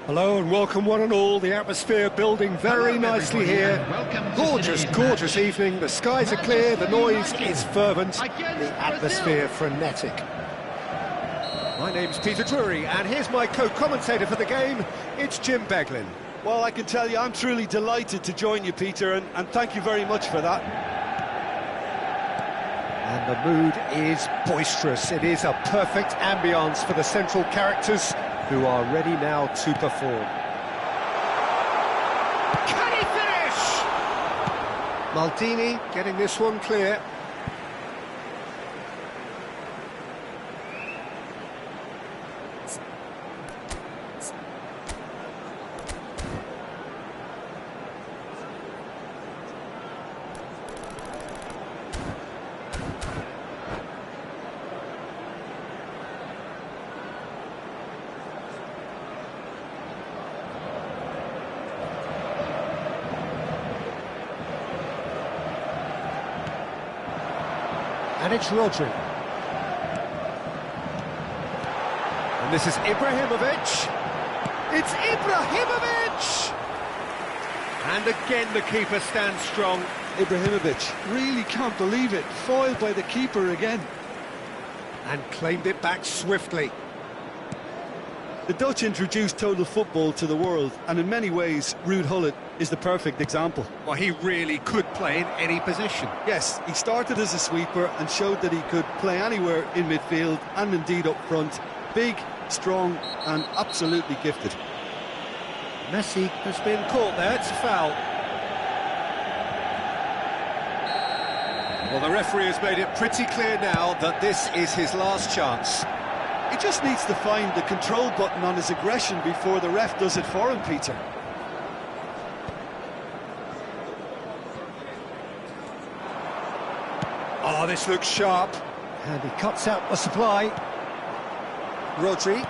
Hello and welcome one and all. The atmosphere building very nicely here. Gorgeous, gorgeous evening. The skies are clear, the noise is fervent, the atmosphere frenetic. My name's Peter Drury and here's my co-commentator for the game. It's Jim Beglin. Well, I can tell you I'm truly delighted to join you, Peter, and thank you very much for that. And the mood is boisterous. It is a perfect ambience for the central characters who are ready now to perform. Can he finish? Maldini getting this one clear. And it's Rodri. And this is Ibrahimovic. It's Ibrahimovic! And again the keeper stands strong. Ibrahimovic, really can't believe it, foiled by the keeper again. And claimed it back swiftly. The Dutch introduced total football to the world, and in many ways, Ruud Gullit is the perfect example. Well, he really could play in any position. Yes, he started as a sweeper and showed that he could play anywhere in midfield and indeed up front. Big, strong and absolutely gifted. Messi has been caught there, it's a foul. Well, the referee has made it pretty clear now that this is his last chance. He just needs to find the control button on his aggression before the ref does it for him, Peter. Oh, this looks sharp. And he cuts out the supply. Rodri.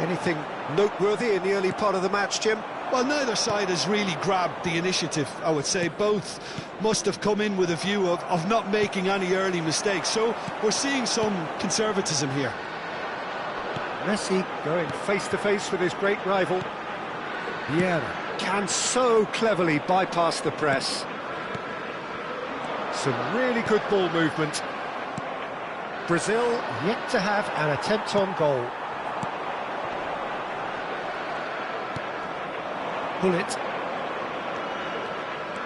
Anything noteworthy in the early part of the match, Jim? Well, neither side has really grabbed the initiative, I would say. Both must have come in with a view of not making any early mistakes. So we're seeing some conservatism here. Messi going face-to-face with his great rival. Vieira can so cleverly bypass the press. Some really good ball movement. Brazil yet to have an attempt on goal. Gullit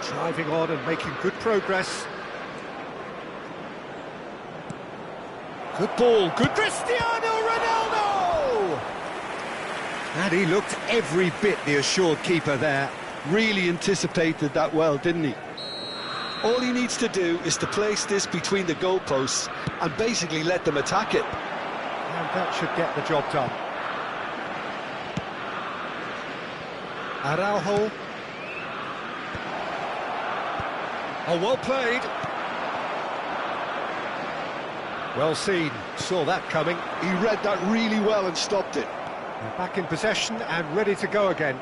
driving on and making good progress. Good ball, good Cristiano Ronaldo! And he looked every bit the assured keeper there. Really anticipated that well, didn't he? All he needs to do is to place this between the goalposts and basically let them attack it. And that should get the job done. Araujo. Oh, well played. Well seen, saw that coming. He read that really well and stopped it. They're back in possession and ready to go again.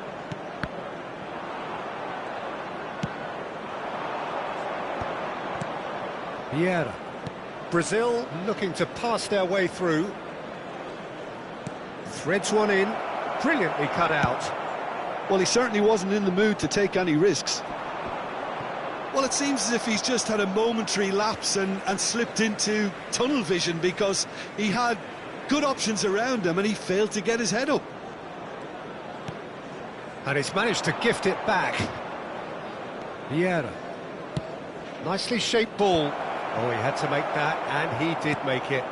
Vieira. Brazil looking to pass their way through. Threads one in, brilliantly cut out. Well, he certainly wasn't in the mood to take any risks. Well, it seems as if he's just had a momentary lapse and slipped into tunnel vision because he had good options around him and he failed to get his head up. And he's managed to gift it back. Vieira. Nicely shaped ball. Oh, he had to make that, and he did make it.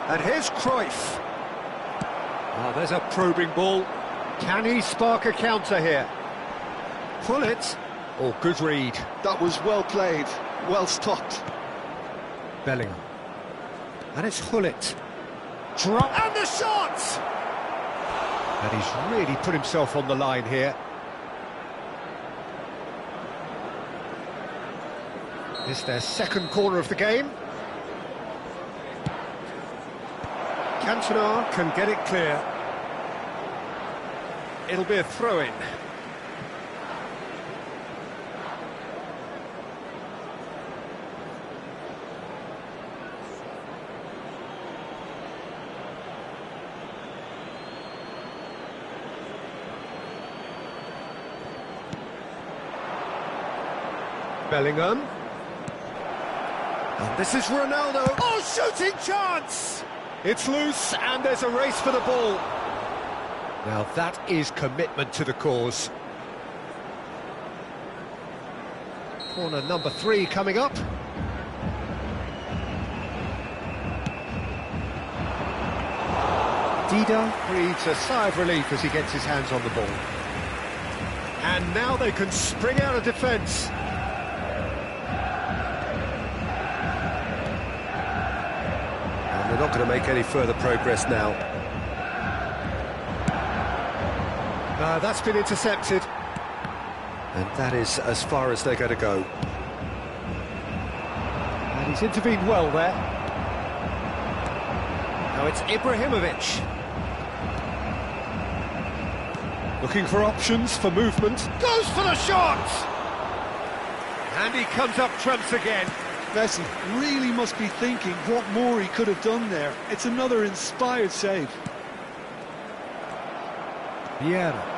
And here's Cruyff. Oh, there's a probing ball. Can he spark a counter here? Pull it. Oh, good read. That was well played, well stopped. Bellingham. And it's Gullit. Drop. And the shot! And he's really put himself on the line here. It's their second corner of the game. Cantona can get it clear. It'll be a throw-in. Bellingham. And this is Ronaldo. Oh, shooting chance! It's loose, and there's a race for the ball. Now that is commitment to the cause. Corner number 3 coming up. Dida breathes a sigh of relief as he gets his hands on the ball. And now they can spring out of defence. And they're not going to make any further progress now. That's been intercepted. And that is as far as they're going to go. And he's intervened well there. Now it's Ibrahimovic. Looking for options for movement. Goes for the shot! And he comes up trumps again. Messi really must be thinking what more he could have done there. It's another inspired save. Vieira.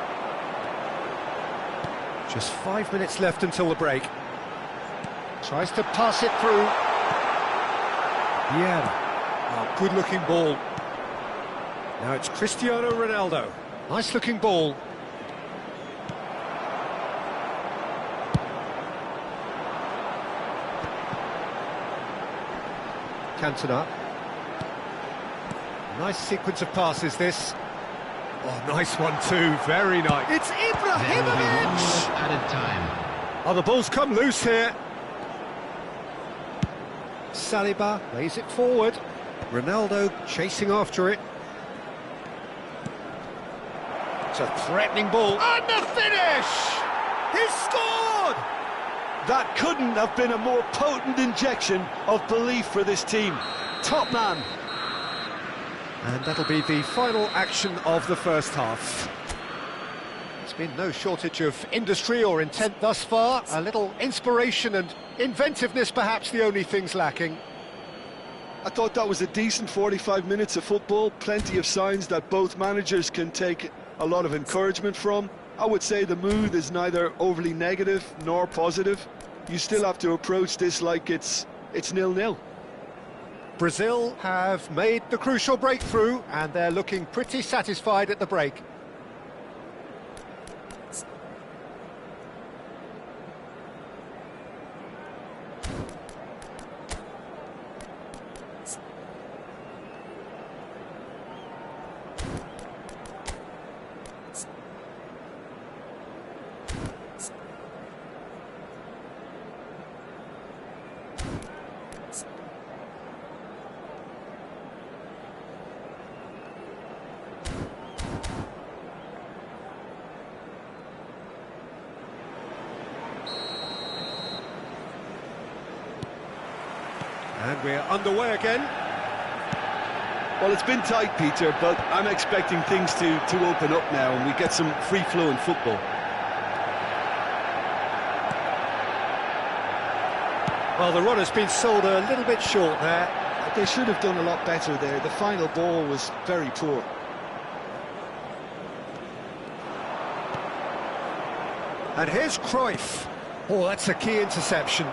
Just 5 minutes left until the break. Tries to pass it through. Vieira. Oh, good-looking ball. Now it's Cristiano Ronaldo. Nice-looking ball. Cantona. Nice sequence of passes, this. Oh, nice one too, very nice. It's Ibrahimovic! Added time. Oh, the ball's come loose here. Saliba lays it forward. Ronaldo chasing after it. It's a threatening ball. And the finish! He's scored! That couldn't have been a more potent injection of belief for this team. Top man. And that'll be the final action of the first half. There's been no shortage of industry or intent thus far. A little inspiration and inventiveness, perhaps the only things lacking. I thought that was a decent 45 minutes of football. Plenty of signs that both managers can take a lot of encouragement from. I would say the mood is neither overly negative nor positive. You still have to approach this like it's 0-0. Brazil have made the crucial breakthrough, and they're looking pretty satisfied at the break. And we're underway again. Well, it's been tight, Peter, but I'm expecting things to open up now and we get some free-flowing football. Well, the run has been sold a little bit short there. They should have done a lot better there. The final ball was very poor. And here's Cruyff. Oh, that's a key interception.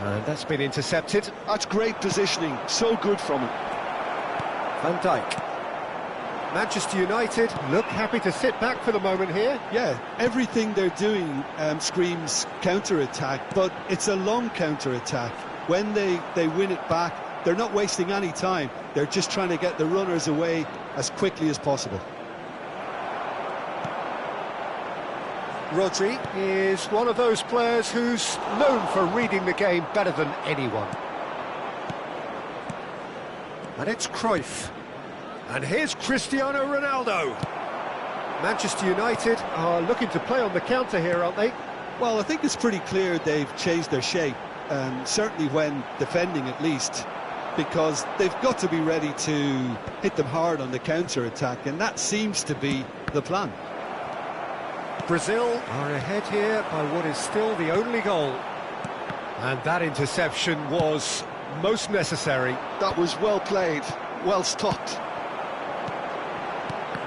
And that's been intercepted. That's great positioning, so good from him. Van Dijk. Manchester United look happy to sit back for the moment here. Yeah, everything they're doing screams counter-attack, but it's a long counter-attack. When they win it back, they're not wasting any time. They're just trying to get the runners away as quickly as possible. Rodri is one of those players who's known for reading the game better than anyone. And it's Cruyff. And here's Cristiano Ronaldo. Manchester United are looking to play on the counter here, aren't they? Well, I think it's pretty clear they've changed their shape, certainly when defending at least, because they've got to be ready to hit them hard on the counter-attack, and that seems to be the plan. Brazil are ahead here by what is still the only goal. And that interception was most necessary. That was well played, well stopped.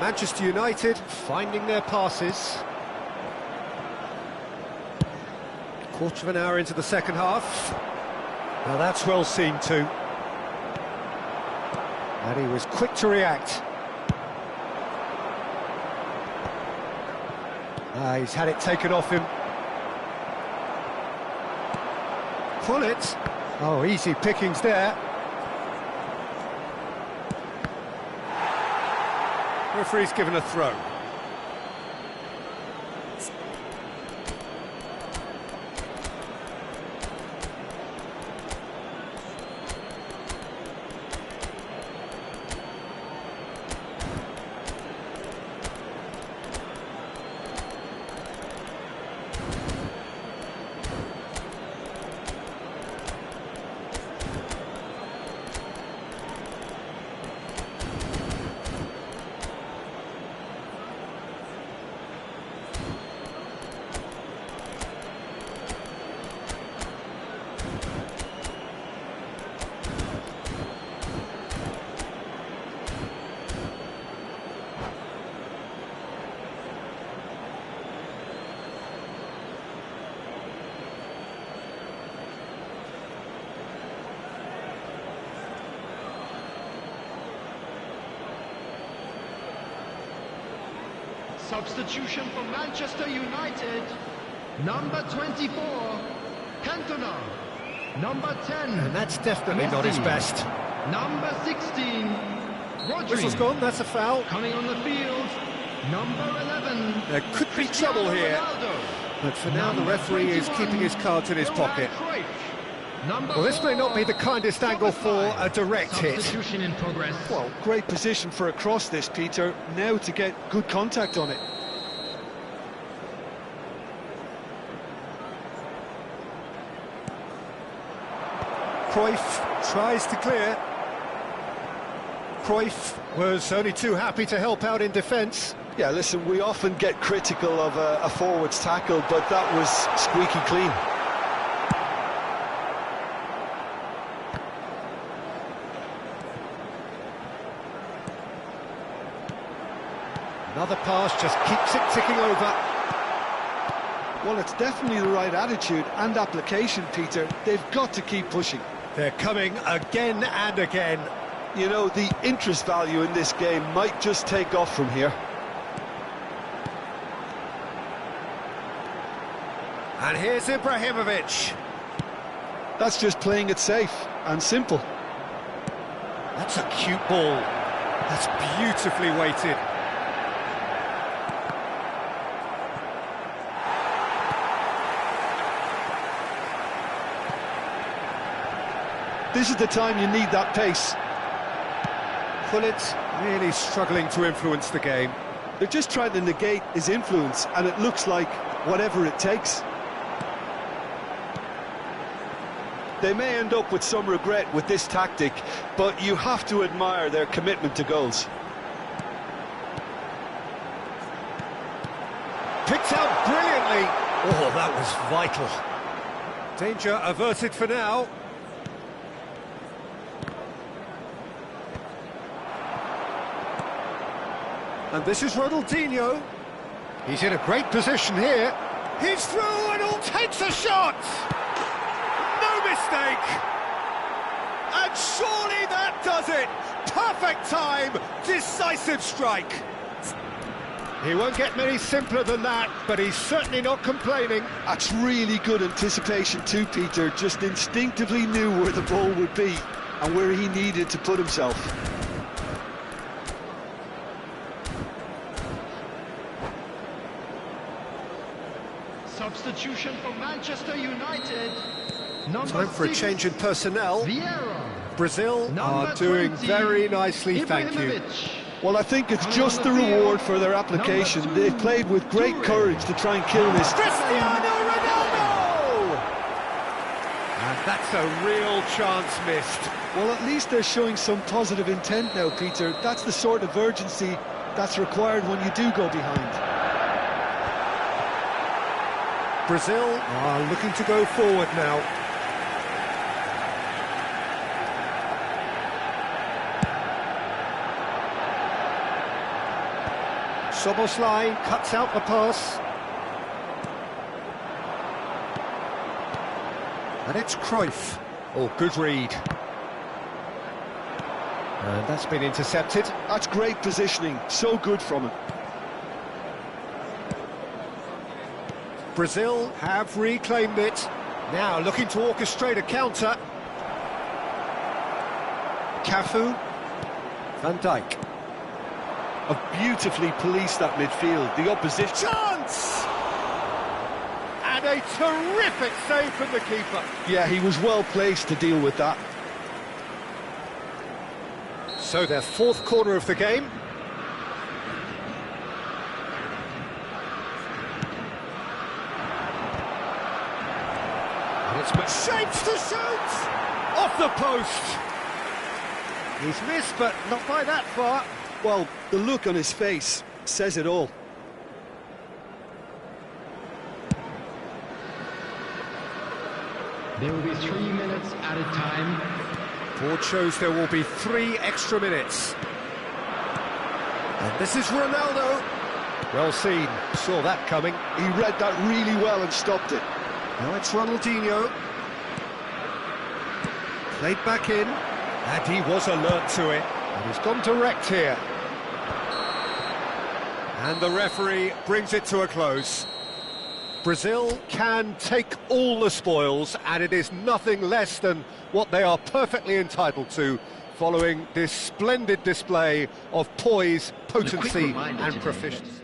Manchester United finding their passes. Quarter of an hour into the second half. Now that's well seen too. And he was quick to react. He's had it taken off him. Pullet. Oh, easy pickings there. Referee's given a throw. Substitution for Manchester United, number 24, Cantona, number 10, and that's definitely not his best. Number 16, Rodri. Whistle's gone, that's a foul. Coming on the field, number 11. There could be trouble here, but for now the referee is keeping his cards in his pocket. Well, this may not be the kindest angle for a direct hit. Substitution in progress. Well, great position for a cross this, Peter. Now to get good contact on it. Cruyff tries to clear. Cruyff was only too happy to help out in defence. Yeah, listen, we often get critical of a forward's tackle, but that was squeaky clean. Another pass just keeps it ticking over. Well, it's definitely the right attitude and application, Peter. They've got to keep pushing. They're coming again and again. You know, the interest value in this game might just take off from here. And here's Ibrahimovic. That's just playing it safe and simple. That's a cute ball. That's beautifully weighted. This is the time you need that pace. Pullet really struggling to influence the game. They're just trying to negate his influence, and it looks like whatever it takes. They may end up with some regret with this tactic, but you have to admire their commitment to goals. Picked out brilliantly. Oh, that was vital. Danger averted for now. And this is Ronaldinho. He's in a great position here. He's through and all takes a shot! No mistake! And surely that does it! Perfect time, decisive strike. He won't get many simpler than that, but he's certainly not complaining. That's really good anticipation too, Peter. Just instinctively knew where the ball would be and where he needed to put himself. Substitution for Manchester United. Time for a change in personnel. Vieira. Brazil are Number doing 20, very nicely, thank you. Ibrahimovic. Well, I think it's just the reward for their application. They've played with great courage to try and kill this. Cristiano Ronaldo! And that's a real chance missed. Well, at least they're showing some positive intent now, Peter. That's the sort of urgency that's required when you do go behind. Brazil are looking to go forward now. Szoboszlai cuts out the pass. And it's Cruyff. Oh, good read. And that's been intercepted. That's great positioning, so good from him. Brazil have reclaimed it. Now looking to orchestrate a counter. Cafu. Van Dijk. Have beautifully policed that midfield, the opposition. Chance! And a terrific save from the keeper. Yeah, he was well placed to deal with that. So their fourth corner of the game. And it's shapes to shoot! Off the post! He's missed, but not by that far. Well, the look on his face says it all. There will be 3 minutes added time. Board shows there will be 3 extra minutes. And this is Ronaldo. Well seen, saw that coming. He read that really well and stopped it. Now it's Ronaldinho. Played back in, and he was alert to it. And he's gone direct here. And the referee brings it to a close. Brazil can take all the spoils, and it is nothing less than what they are perfectly entitled to, following this splendid display of poise, potency and proficiency.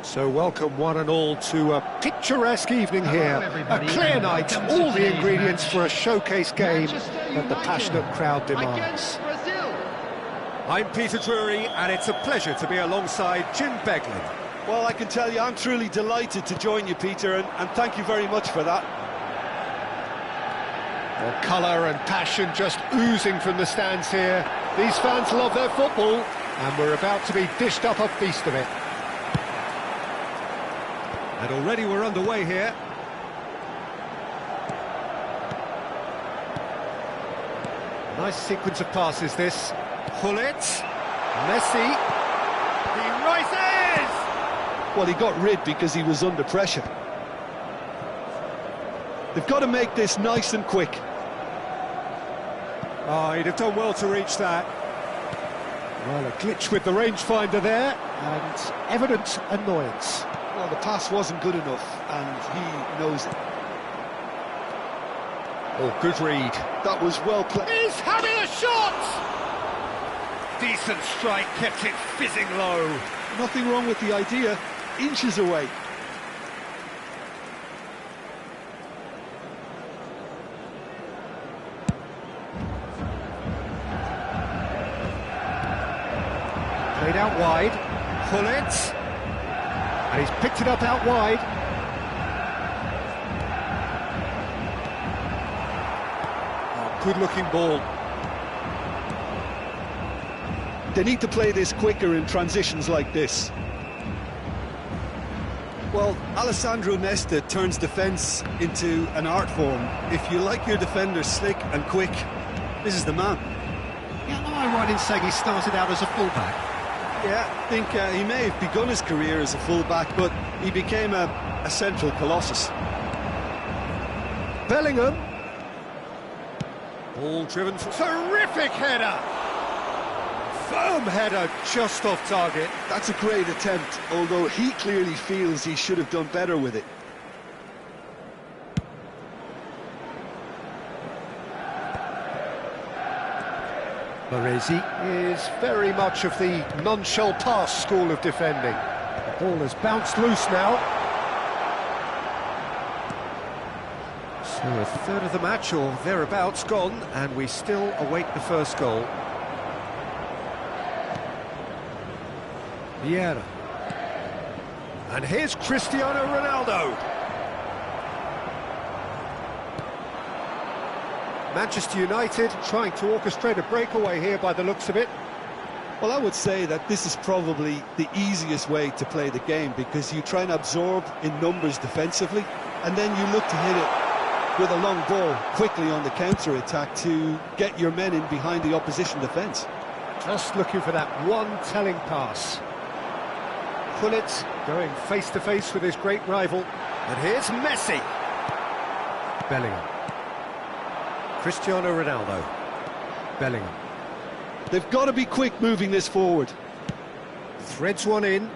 So welcome one and all to a picturesque evening here, a clear night, all the ingredients for a showcase game that the passionate crowd demands. I'm Peter Drury, and it's a pleasure to be alongside Jim Beglin. Well, I can tell you, I'm truly delighted to join you, Peter, and thank you very much for that. Well, colour and passion just oozing from the stands here. These fans love their football, and we're about to be dished up a feast of it. And already we're underway here. Nice sequence of passes, this. Gullit, Messi, he rises! Well, he got rid because he was under pressure. They've got to make this nice and quick. Oh, he'd have done well to reach that. Well, a glitch with the rangefinder there, and evident annoyance. Well, the pass wasn't good enough, and he knows it. Oh, good read. That was well played. He's having a shot! Decent strike, kept it fizzing low. Nothing wrong with the idea. Inches away. Played out wide. Gullit. And he's picked it up out wide. Oh, good-looking ball. They need to play this quicker in transitions like this. Well, Alessandro Nesta turns defence into an art form. If you like your defenders slick and quick, this is the man. Yeah, am I right in saying he started out as a fullback? Yeah, I think he may have begun his career as a fullback, but he became a central colossus. Bellingham. Ball driven. Terrific header! Firm header, just off target. That's a great attempt, although he clearly feels he should have done better with it. Baresi is very much of the non-shell pass school of defending. The ball has bounced loose now. So a third of the match or thereabouts gone, and we still await the first goal. Vieira. And here's Cristiano Ronaldo. Manchester United trying to orchestrate a breakaway here by the looks of it. Well, I would say that this is probably the easiest way to play the game, because you try and absorb in numbers defensively, and then you look to hit it with a long ball quickly on the counter-attack to get your men in behind the opposition defence. Just looking for that one telling pass. Gullit going face-to-face with his great rival. And here's Messi. Bellingham. Cristiano Ronaldo. Bellingham. They've got to be quick moving this forward. Threads one in.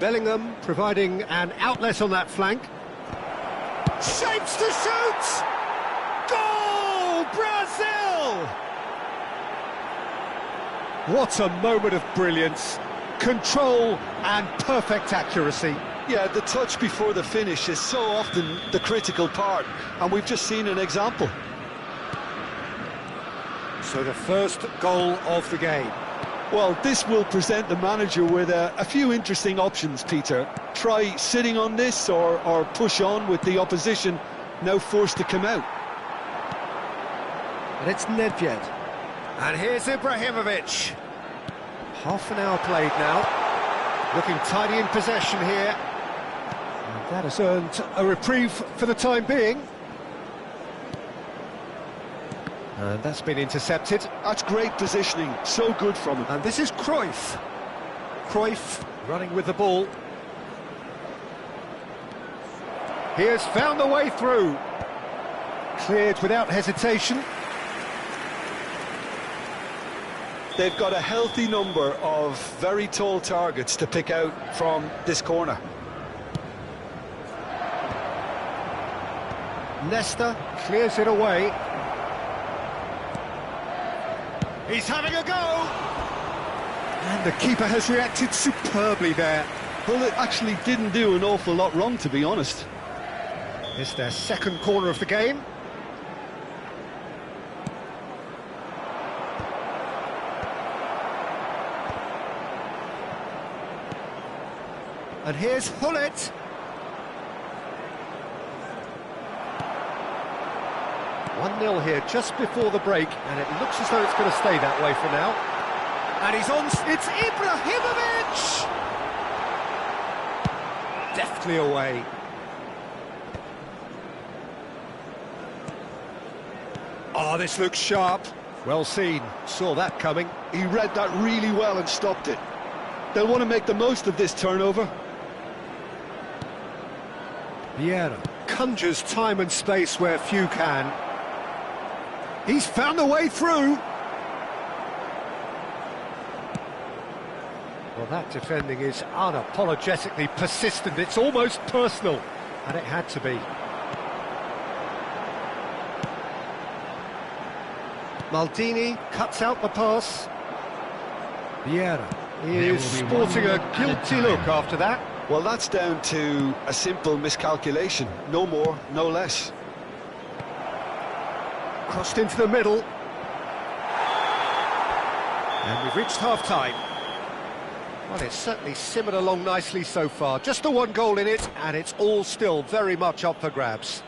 Bellingham providing an outlet on that flank. Shapes to shoot! Goal! Brazil! What a moment of brilliance. Control and perfect accuracy. Yeah, the touch before the finish is so often the critical part, and we've just seen an example. So the first goal of the game. Well, this will present the manager with a few interesting options, Peter. Try sitting on this or push on with the opposition now forced to come out. And it's Nedved. And here's Ibrahimovic. Half an hour played now. Looking tidy in possession here. And that has earned a reprieve for the time being. And that's been intercepted. That's great positioning, so good from him. And this is Cruyff. Cruyff running with the ball. He has found the way through. Cleared without hesitation. They've got a healthy number of very tall targets to pick out from this corner. Nesta clears it away. He's having a go! And the keeper has reacted superbly there. Well, it actually didn't do an awful lot wrong, to be honest. It's their second corner of the game. And here's Gullit. One-nil here just before the break, and it looks as though it's going to stay that way for now. And he's on. It's Ibrahimovic! Deftly away. Oh, this looks sharp. Well seen. Saw that coming. He read that really well and stopped it. They'll want to make the most of this turnover. Vieira conjures time and space where few can. He's found a way through. Well, that defending is unapologetically persistent. It's almost personal, and it had to be. Maldini cuts out the pass. Vieira is sporting a guilty look after that. Well, that's down to a simple miscalculation. No more, no less. Crossed into the middle. And we've reached half-time. Well, it's certainly simmered along nicely so far. Just the one goal in it, and it's all still very much up for grabs.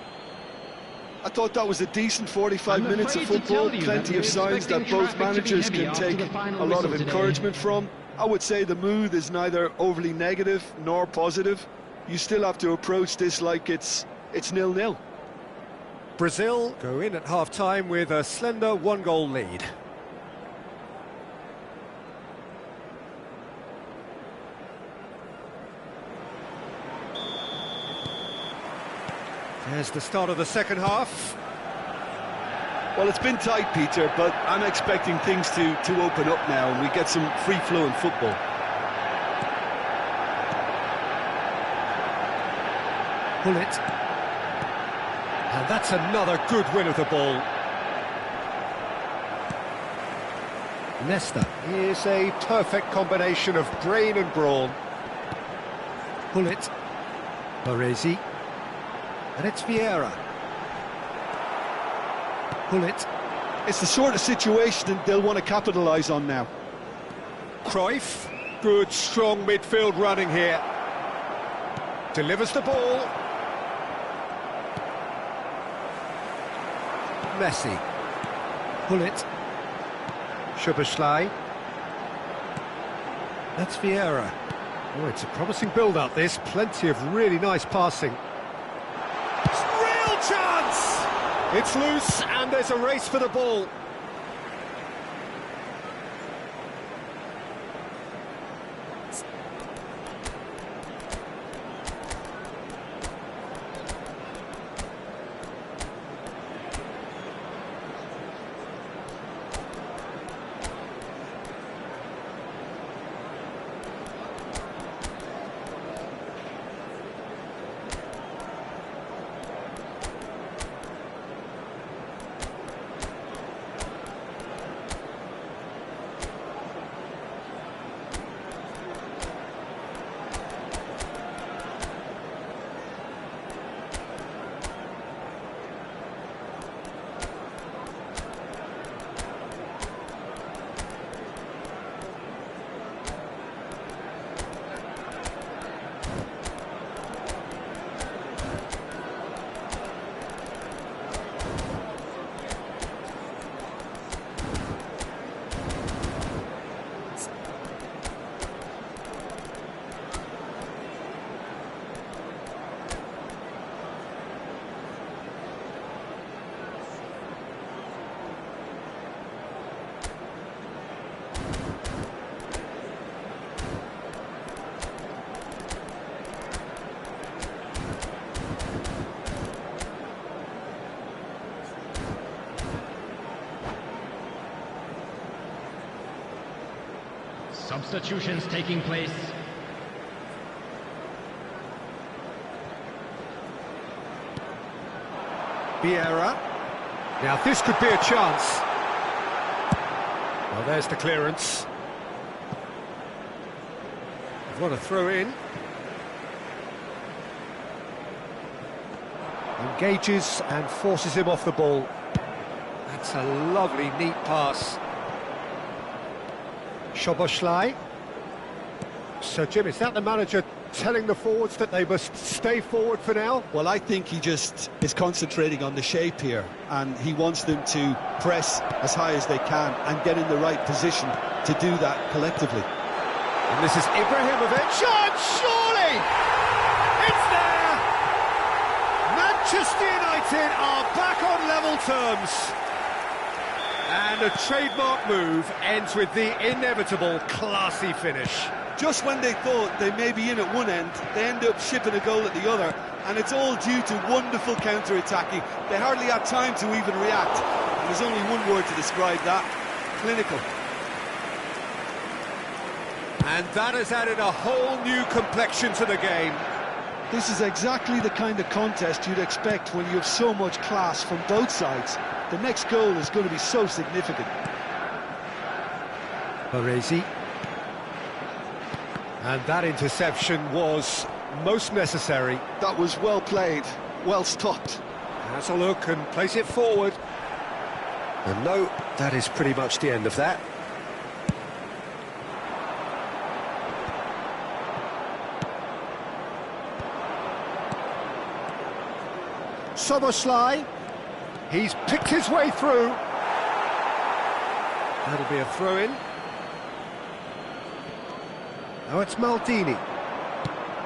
I thought that was a decent 45 minutes of football. Plenty of signs that both managers can take a lot of encouragement from. I would say the mood is neither overly negative nor positive. You still have to approach this like it's 0-0. Brazil go in at half-time with a slender one-goal lead. There's the start of the second half. Well, it's been tight, Peter, but I'm expecting things to open up now and we get some free-flowing football. Gullit. And that's another good win of the ball. Nesta. Here's a perfect combination of brain and brawn. Pull it. Baresi. And it's Vieira. Pull it. It's the sort of situation that they'll want to capitalise on now. Cruyff. Good, strong midfield running here. Delivers the ball. Messi. Pull it. Szoboszlai. That's Vieira. Oh, it's a promising build-up, this. Plenty of really nice passing. Real chance! It's loose, and there's a race for the ball. Substitutions taking place. Vieira. Now this could be a chance. Well, there's the clearance. What a throw in. Engages and forces him off the ball. That's a lovely, neat pass. Szoboszlai. So, Jim, is that the manager telling the forwards that they must stay forward for now? Well, I think he just is concentrating on the shape here, and he wants them to press as high as they can and get in the right position to do that collectively. And this is Ibrahimovic. Shot, surely! It's there! Manchester United are back on level terms. And a trademark move ends with the inevitable classy finish. Just when they thought they may be in at one end, they end up shipping a goal at the other, and it's all due to wonderful counter-attacking. They hardly had time to even react. And there's only one word to describe that: clinical. And that has added a whole new complexion to the game. This is exactly the kind of contest you'd expect when you have so much class from both sides. The next goal is going to be so significant. Baresi. And that interception was most necessary. That was well played, well stopped. Has a look and plays it forward. And no, that is pretty much the end of that. Szoboszlai. He's picked his way through. That'll be a throw-in. Now it's Maldini.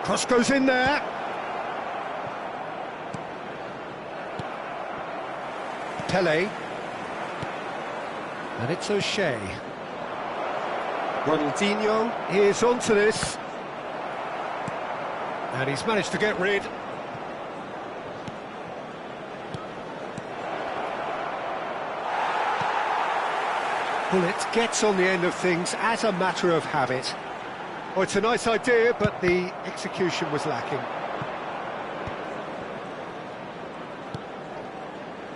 Cross goes in there. Pele. And it's O'Shea. Ronaldinho is onto this. And he's managed to get rid. It gets on the end of things as a matter of habit. Oh, it's a nice idea, but the execution was lacking.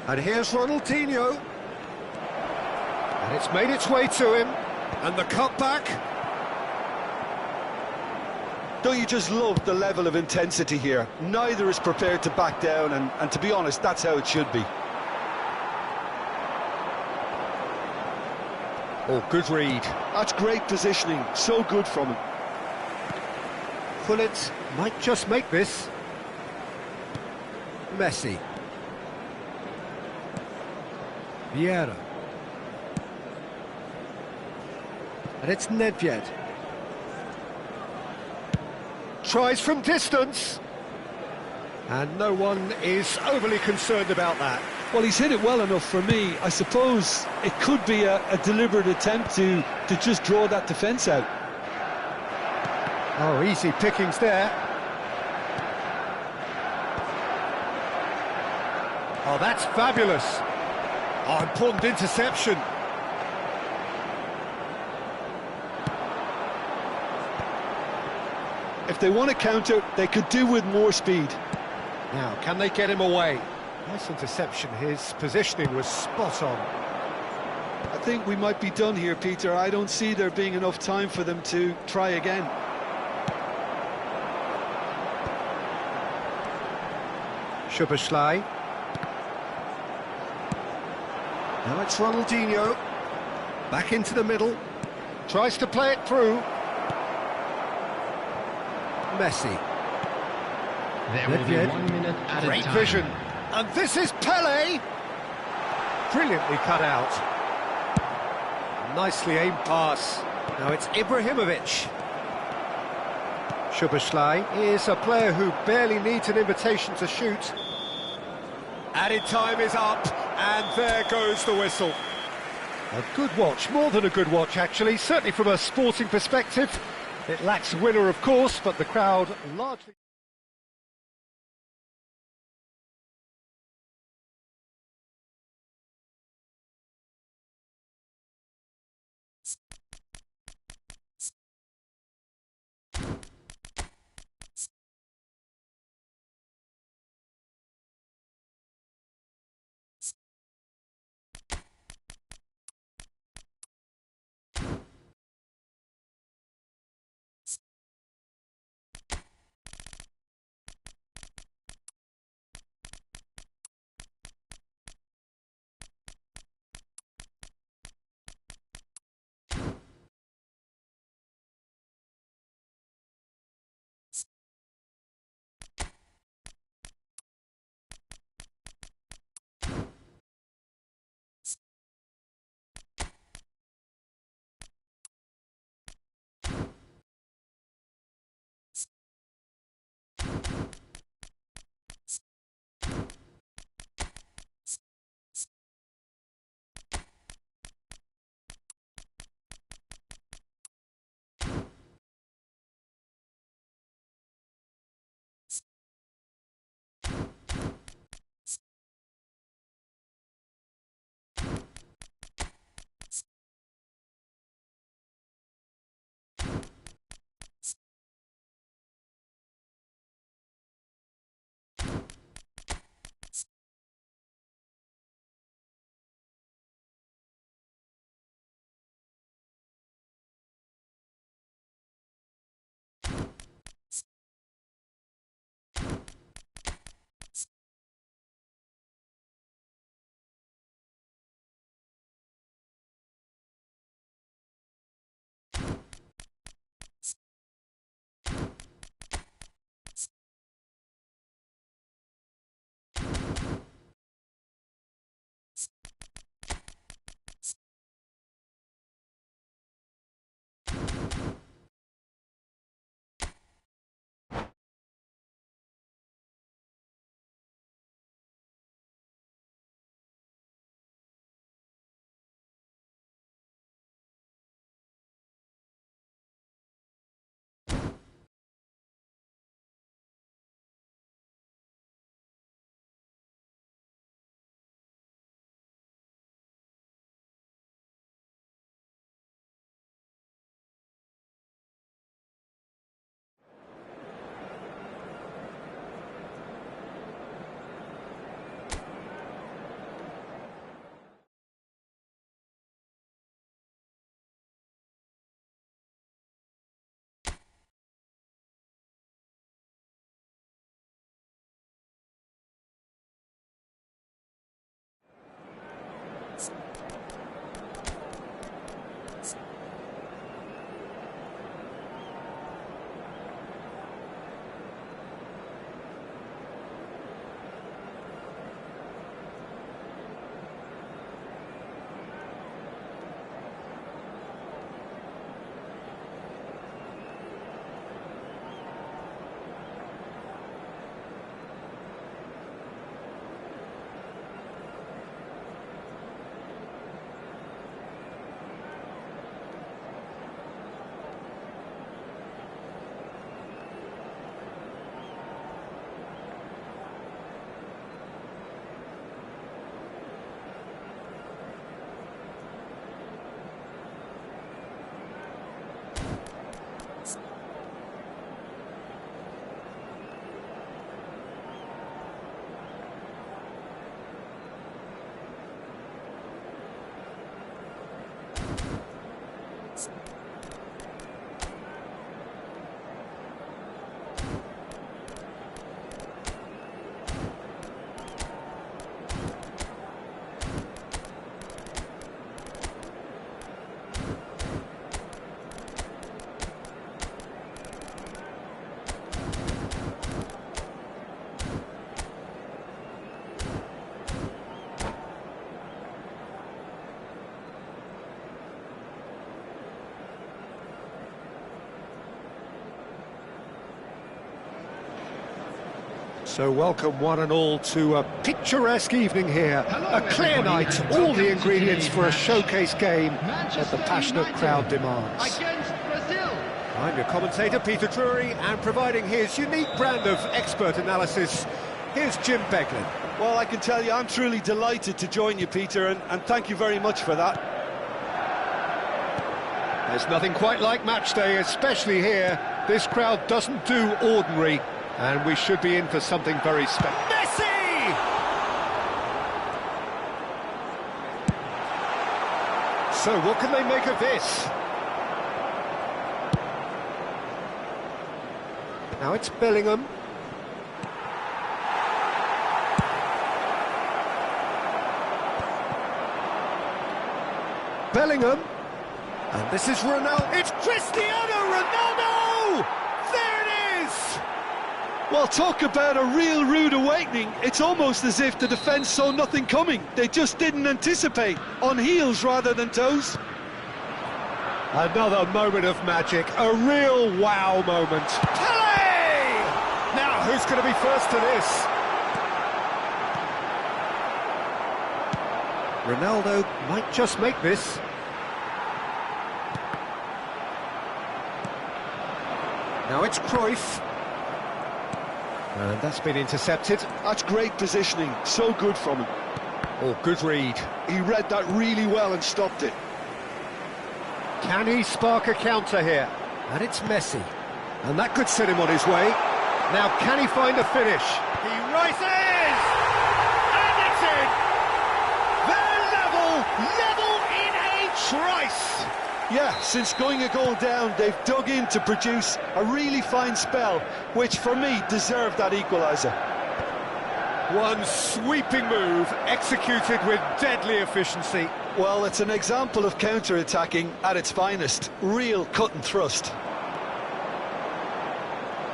And here's Ronaldinho. And it's made its way to him. And the cutback. Don't you just love the level of intensity here? Neither is prepared to back down, and to be honest, that's how it should be. Oh, good read. That's great positioning, so good from him. Gullit might just make this. Messi. Vieira. And it's Nedved. Tries from distance. And no one is overly concerned about that. Well, he's hit it well enough for me. I suppose it could be a deliberate attempt to just draw that defence out. Oh, easy pickings there. Oh, that's fabulous. Oh, important interception. If they want to counter, they could do with more speed. Now, can they get him away? Nice interception. His positioning was spot on. I think we might be done here, Peter. I don't see there being enough time for them to try again. Szoboszlai. Now it's Ronaldinho. Back into the middle. Tries to play it through. Messi. There will be 1 minute at a Great time. vision. And this is Pele. Brilliantly cut out. Nicely aimed pass. Now it's Ibrahimovic. Szoboszlai is a player who barely needs an invitation to shoot. Added time is up, and there goes the whistle. A good watch, more than a good watch actually, certainly from a sporting perspective. It lacks a winner, of course, but the crowd largely... So welcome one and all to a picturesque evening here. A clear night, all the ingredients for a showcase game that the passionate crowd demands. I'm your commentator, Peter Drury, and providing his unique brand of expert analysis, here's Jim Beglin. Well, I can tell you I'm truly delighted to join you, Peter, and thank you very much for that. There's nothing quite like match day, especially here. This crowd doesn't do ordinary, and we should be in for something very special. Messi! So what can they make of this? Now it's Bellingham. Bellingham. And this is Ronaldo. It's Cristiano Ronaldo! There it is! Well, talk about a real rude awakening. It's almost as if the defence saw nothing coming. They just didn't anticipate. On heels rather than toes. Another moment of magic. A real wow moment. Pele! Now, who's going to be first to this? Ronaldo might just make this. Now it's Cruyff. And that's been intercepted. That's great positioning. So good from him. Oh, good read. He read that really well and stopped it. Can he spark a counter here? And it's Messi. And that could set him on his way. Now, can he find a finish? He rises! And it's in! They're level in a trice! Yeah, since going a goal down, they've dug in to produce a really fine spell, which for me deserved that equaliser. One sweeping move, executed with deadly efficiency. Well, it's an example of counter-attacking at its finest. Real cut and thrust.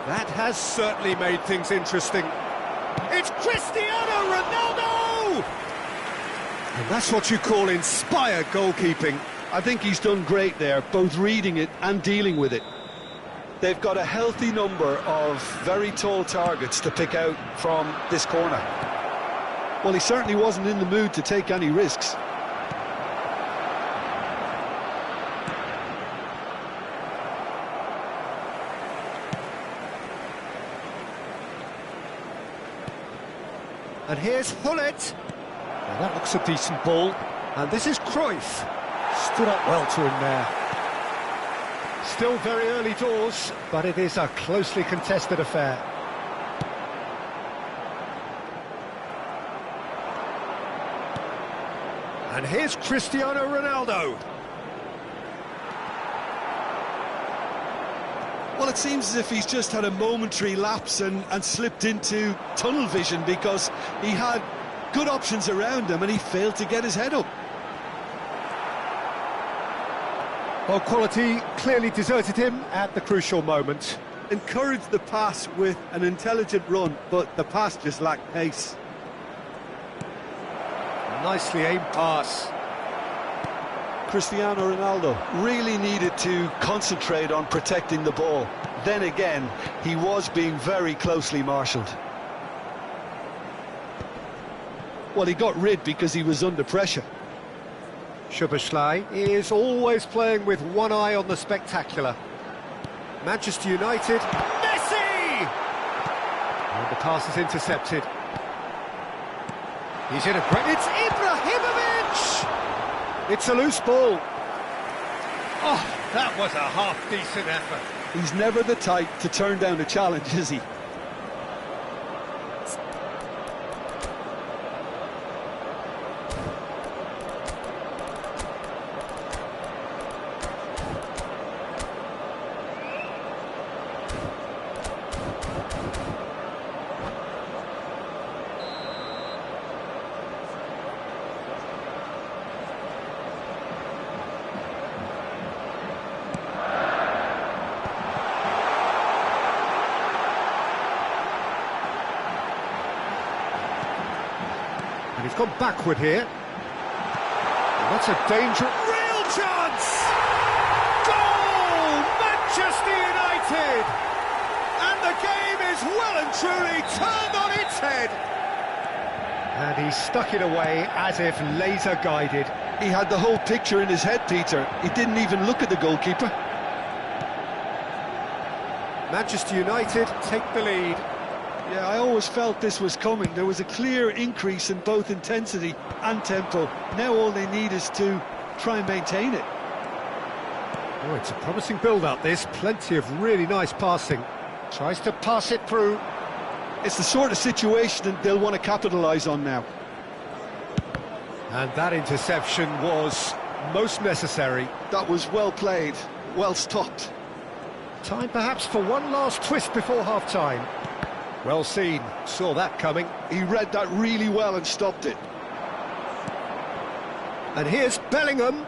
That has certainly made things interesting. It's Cristiano Ronaldo! And that's what you call inspired goalkeeping. I think he's done great there, both reading it and dealing with it. They've got a healthy number of very tall targets to pick out from this corner. Well, he certainly wasn't in the mood to take any risks. And here's Hullet. Now that looks a decent ball. And this is Cruyff. Stood up well to him there. Still very early doors, but it is a closely contested affair. And here's Cristiano Ronaldo. Well, it seems as if he's just had a momentary lapse and slipped into tunnel vision because he had good options around him and he failed to get his head up. Well, quality clearly deserted him at the crucial moment. Encouraged the pass with an intelligent run, but the pass just lacked pace. Nicely aimed pass. Cristiano Ronaldo really needed to concentrate on protecting the ball. Then again, he was being very closely marshalled. Well, he got rid because he was under pressure. Szoboszlai is always playing with one eye on the spectacular. Manchester United, Messi! And the pass is intercepted. He's in a great... It's Ibrahimovic! It's a loose ball. Oh, that was a half-decent effort. He's never the type to turn down a challenge, is he? And he's gone backward here. And that's a dangerous... Real chance! Goal! Manchester United! And the game is well and truly turned on its head. And he stuck it away as if laser-guided. He had the whole picture in his head, Peter. He didn't even look at the goalkeeper. Manchester United take the lead. Yeah, I always felt this was coming. There was a clear increase in both intensity and tempo. Now all they need is to try and maintain it. Oh, it's a promising build-up, this. Plenty of really nice passing. Tries to pass it through. It's the sort of situation that they'll want to capitalise on now. And that interception was most necessary. That was well played, well stopped. Time perhaps for one last twist before half-time. Well seen, saw that coming. He read that really well and stopped it. And here's Bellingham.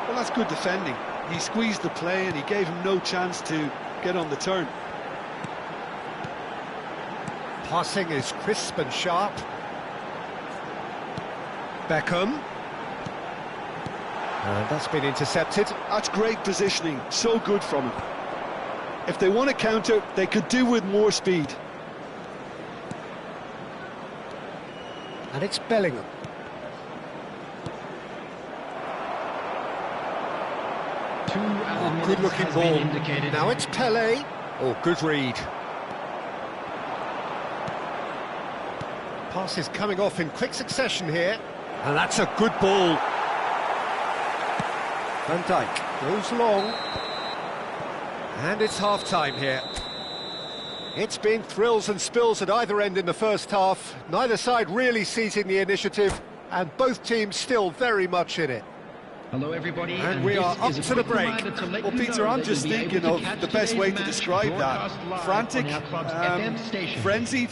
Well, that's good defending. He squeezed the play and he gave him no chance to get on the turn. Passing is crisp and sharp. Beckham. And that's been intercepted. That's great positioning, so good from him. If they want to counter, they could do with more speed. And it's Bellingham. Good looking ball. Now it's Pelé. Oh, good read. Pass is coming off in quick succession here. And that's a good ball. Van Dijk goes long. And it's half-time here. It's been thrills and spills at either end in the first half. Neither side really seizing the initiative, and both teams still very much in it. Hello everybody, and we are up to the break. Well, Peter, I'm just thinking of the best way to describe that. Frantic, frenzied.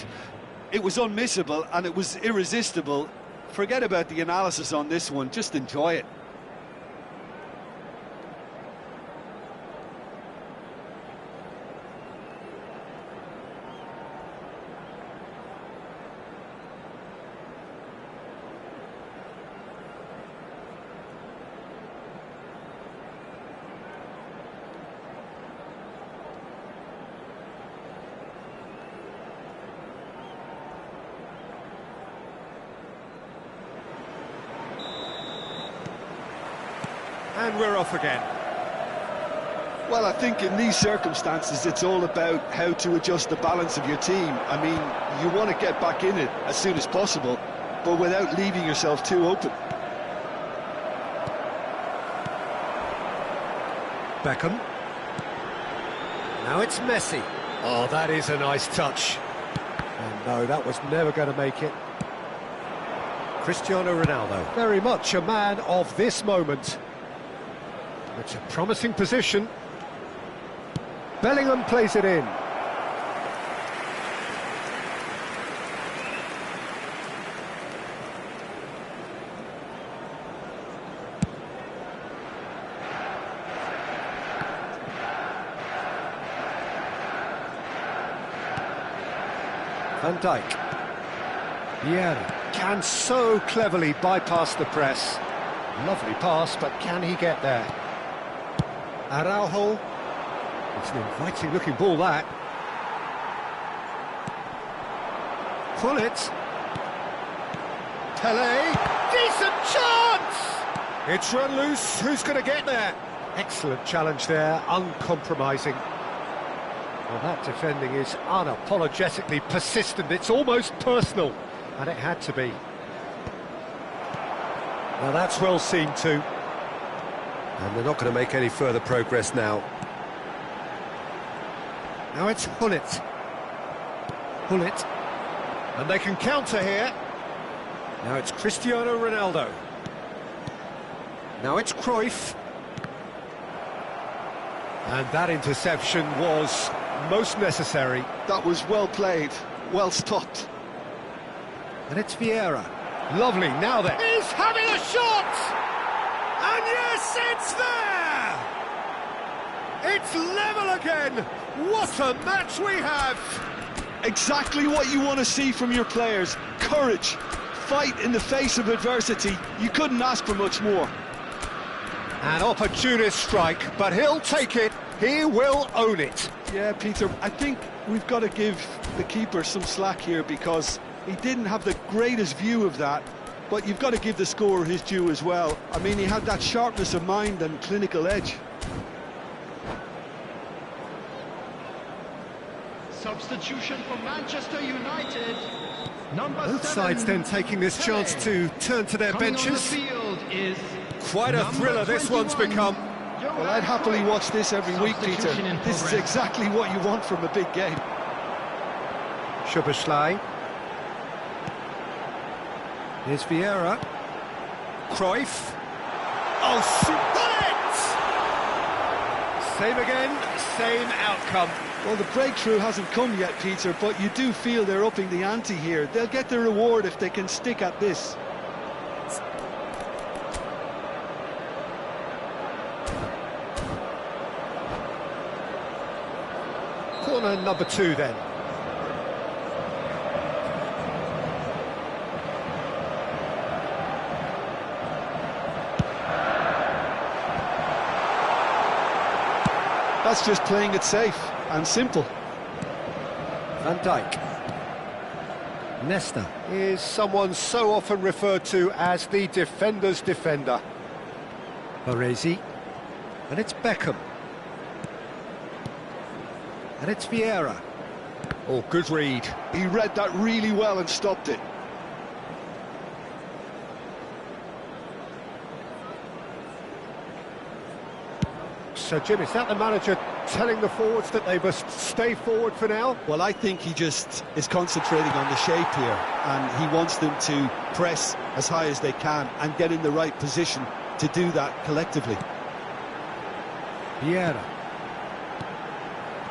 It was unmissable and it was irresistible. Forget about the analysis on this one, just enjoy it. And we're off again. Well, I think in these circumstances, it's all about how to adjust the balance of your team. I mean, you want to get back in it as soon as possible, but without leaving yourself too open. Beckham. Now it's Messi. Oh, that is a nice touch. And no, that was never going to make it. Cristiano Ronaldo. Very much a man of this moment. It's a promising position. Bellingham plays it in. Van Dijk. Vieira can so cleverly bypass the press. Lovely pass, but can he get there? Araujo. It's an inviting looking ball, that. Pullet. Pelé. Decent chance! It's run loose. Who's going to get there? Excellent challenge there, uncompromising. Well, that defending is unapologetically persistent. It's almost personal, and it had to be. Now that's well seen too. And they're not going to make any further progress now. Now it's Gullit. Gullit. And they can counter here. Now it's Cristiano Ronaldo. Now it's Cruyff. And that interception was most necessary. That was well played, well stopped. And it's Vieira. Lovely, now there. He's having a shot! And yes, it's there! It's level again! What a match we have! Exactly what you want to see from your players. Courage, fight in the face of adversity. You couldn't ask for much more. An opportunist strike, but he'll take it. He will own it. Yeah, Peter, I think we've got to give the keeper some slack here because he didn't have the greatest view of that, but you've got to give the scorer his due as well. I mean, he had that sharpness of mind and clinical edge. Substitution for Manchester United. Number Both 7, sides then taking this chance to turn to their coming on the benches. field is Quite a number thriller this one's 21. become. Well, I'd happily watch this every week, Peter. Substitution in This is progress. exactly what you want from a big game. Szoboszlai. Here's Vieira. Cruyff. Oh, same again, same outcome. Well, the breakthrough hasn't come yet, Peter, but you do feel they're upping the ante here. They'll get the reward if they can stick at this. Corner number 2 then. That's just playing it safe and simple. Van Dijk. Nesta is someone so often referred to as the defender's defender. Baresi. And it's Beckham. And it's Vieira. Oh, good read. He read that really well and stopped it. So, Jim, is that the manager telling the forwards that they must stay forward for now? Well, I think he just is concentrating on the shape here, and he wants them to press as high as they can and get in the right position to do that collectively. Vieira.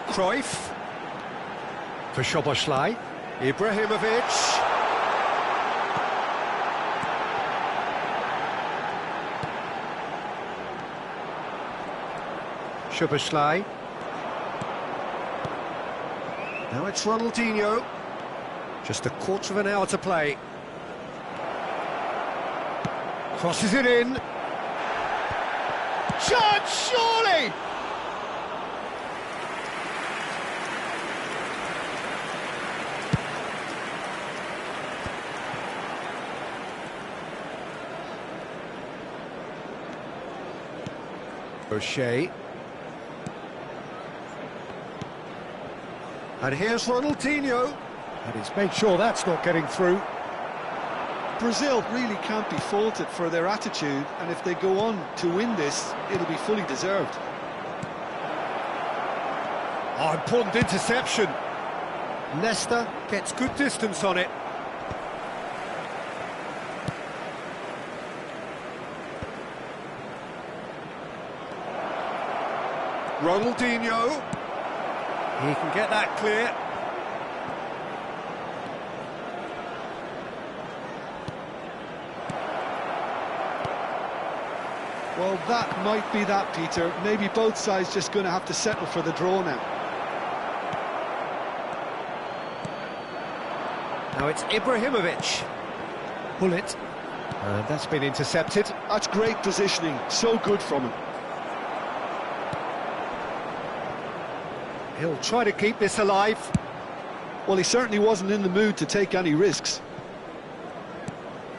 Cruyff. For Szoboszlai. Ibrahimovic. Szoboszlai. Now it's Ronaldinho. Just a quarter of an hour to play. Crosses it in. Shot, surely! O'Shea. And here's Ronaldinho. And he's made sure that's not getting through. Brazil really can't be faulted for their attitude, and if they go on to win this, it'll be fully deserved. Oh, important interception. Nesta gets good distance on it. Ronaldinho. He can get that clear. Well, that might be that, Peter. Maybe both sides just going to have to settle for the draw now. Now it's Ibrahimovic. Bullet. And that's been intercepted. That's great positioning. So good from him. He'll try to keep this alive. Well, he certainly wasn't in the mood to take any risks.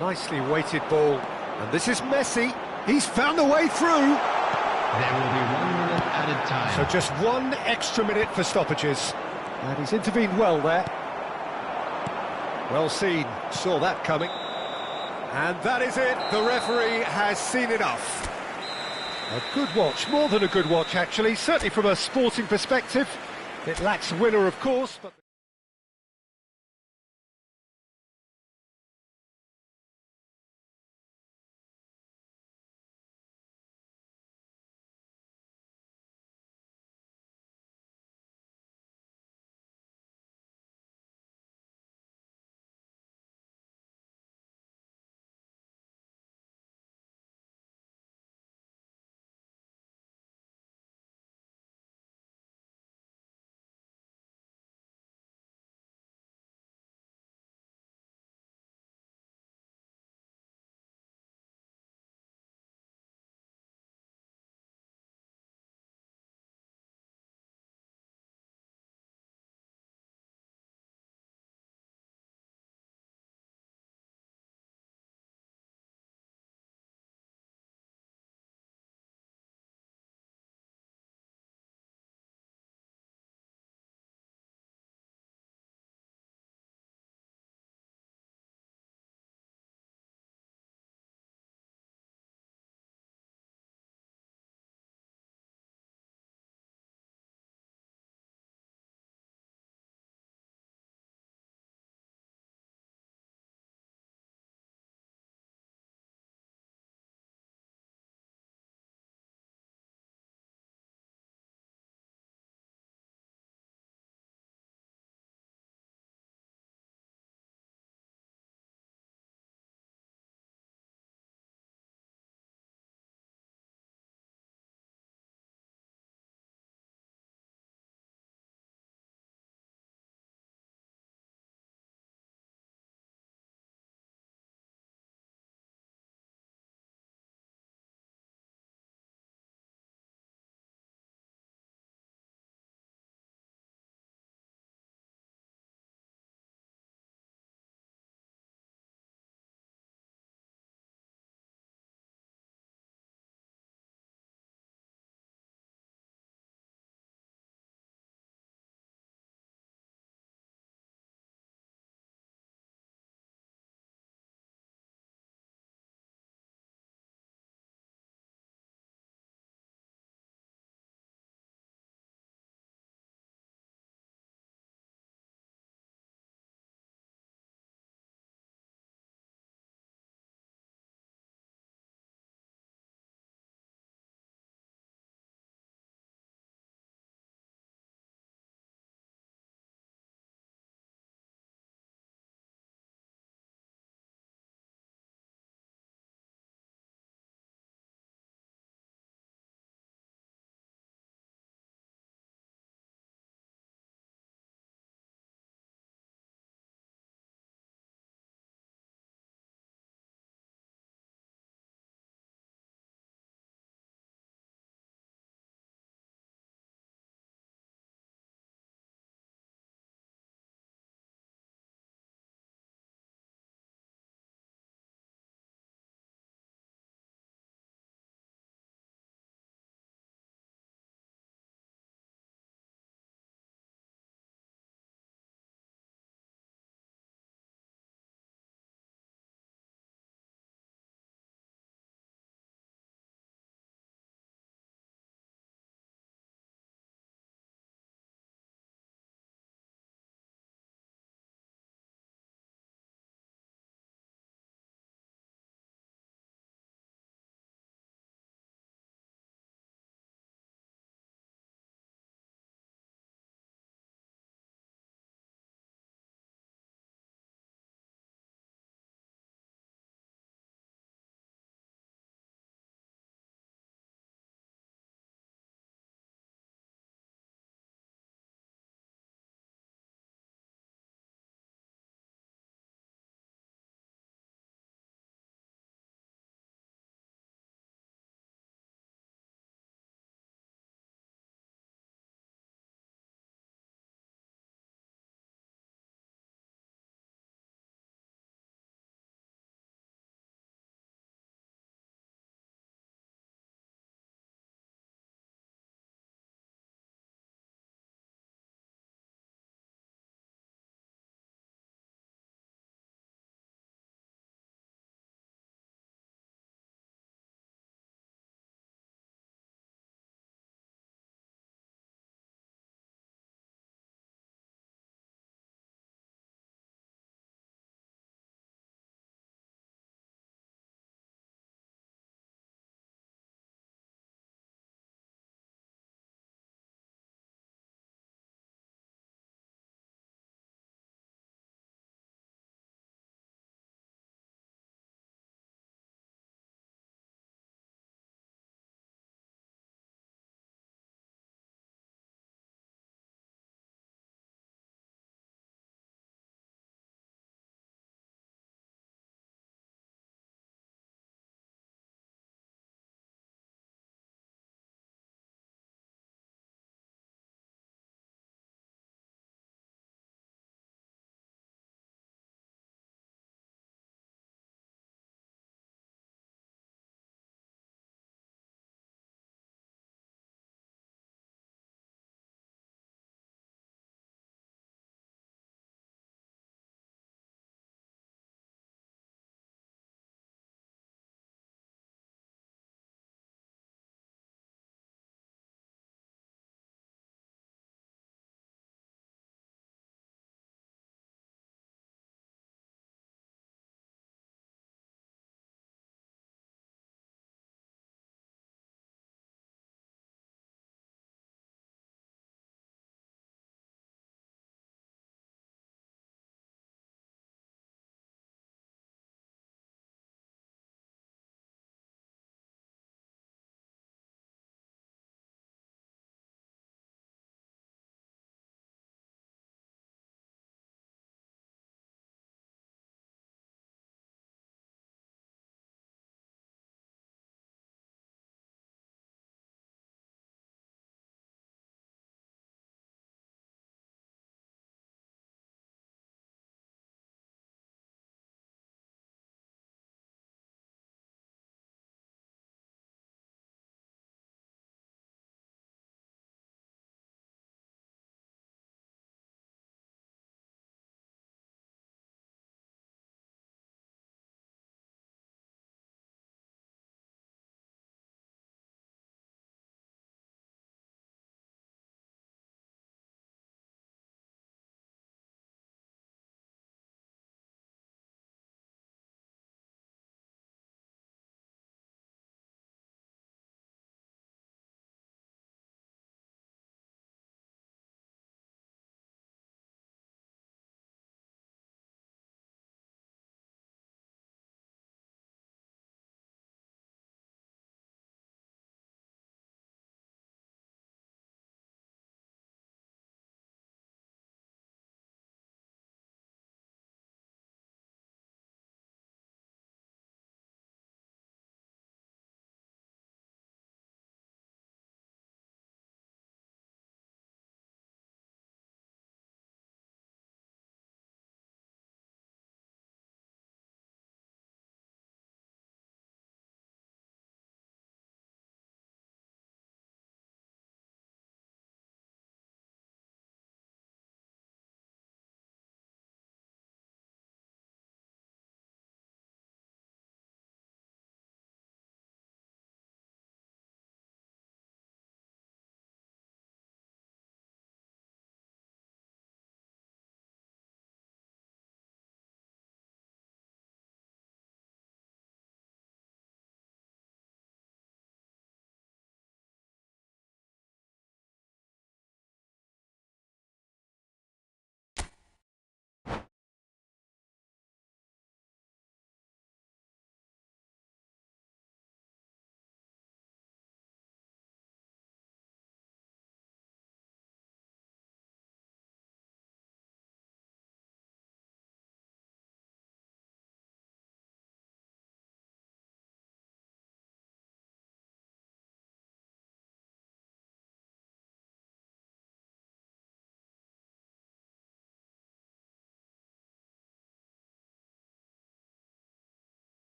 Nicely weighted ball. And this is Messi. He's found a way through. There will be 1 minute added time. So just 1 extra minute for stoppages. And he's intervened well there. Well seen. Saw that coming. And that is it. The referee has seen enough. A good watch. More than a good watch, actually. Certainly from a sporting perspective. It lacks a winner, of course, but...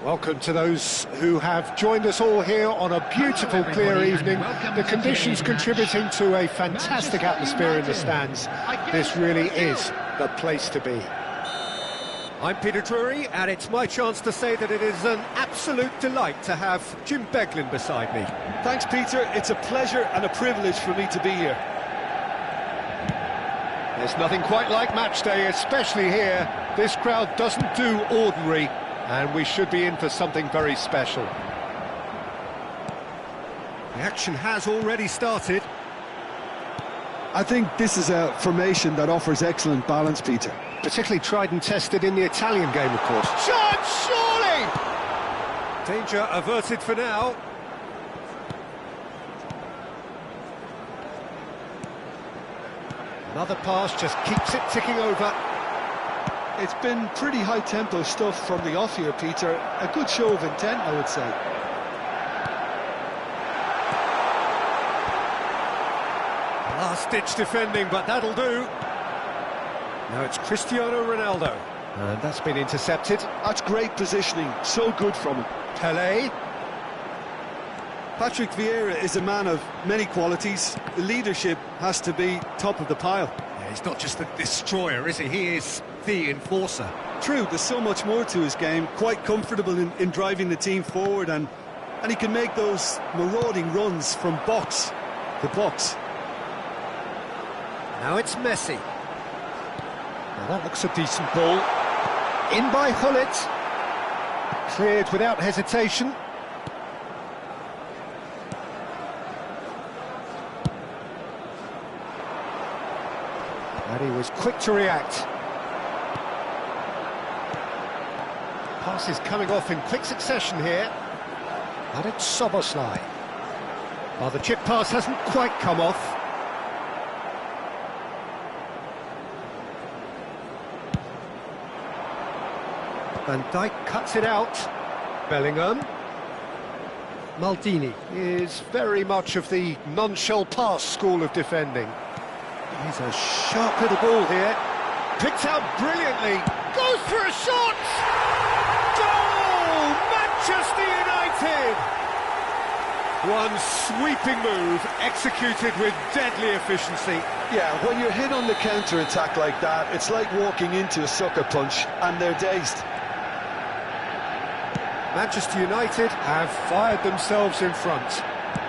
Welcome to those who have joined us all here on a beautiful, clear evening. The conditions contributing to a fantastic atmosphere in the stands. This really is the place to be. I'm Peter Drury, and it's my chance to say that it is an absolute delight to have Jim Beglin beside me. Thanks, Peter. It's a pleasure and a privilege for me to be here. There's nothing quite like match day, especially here. This crowd doesn't do ordinary, and we should be in for something very special. The action has already started. I think this is a formation that offers excellent balance, Peter. Particularly tried and tested in the Italian game, of course. Shot, surely! Danger averted for now. Another pass just keeps it ticking over. It's been pretty high-tempo stuff from the off here, Peter. A good show of intent, I would say. Last-ditch defending, but that'll do. Now it's Cristiano Ronaldo. And that's been intercepted. That's great positioning. So good from him. Pelé. Patrick Vieira is a man of many qualities. The leadership has to be top of the pile. Yeah, he's not just a destroyer, is he? He is the enforcer. True, there's so much more to his game. Quite comfortable in driving the team forward, and he can make those marauding runs from box to box. Now it's Messi. Now that looks a decent ball. In by Gullit. Cleared without hesitation. And he was quick to react. Passes coming off in quick succession here. And it's Szoboszlai. Well, the chip pass hasn't quite come off. Van Dijk cuts it out. Bellingham. Maldini is very much of the non-shell pass school of defending. He's a sharp little ball here. Picked out brilliantly. Goes for a shot! Goal! Manchester United! One sweeping move, executed with deadly efficiency. Yeah, when you're hit on the counter-attack like that, it's like walking into a sucker punch, and they're dazed. Manchester United have fired themselves in front.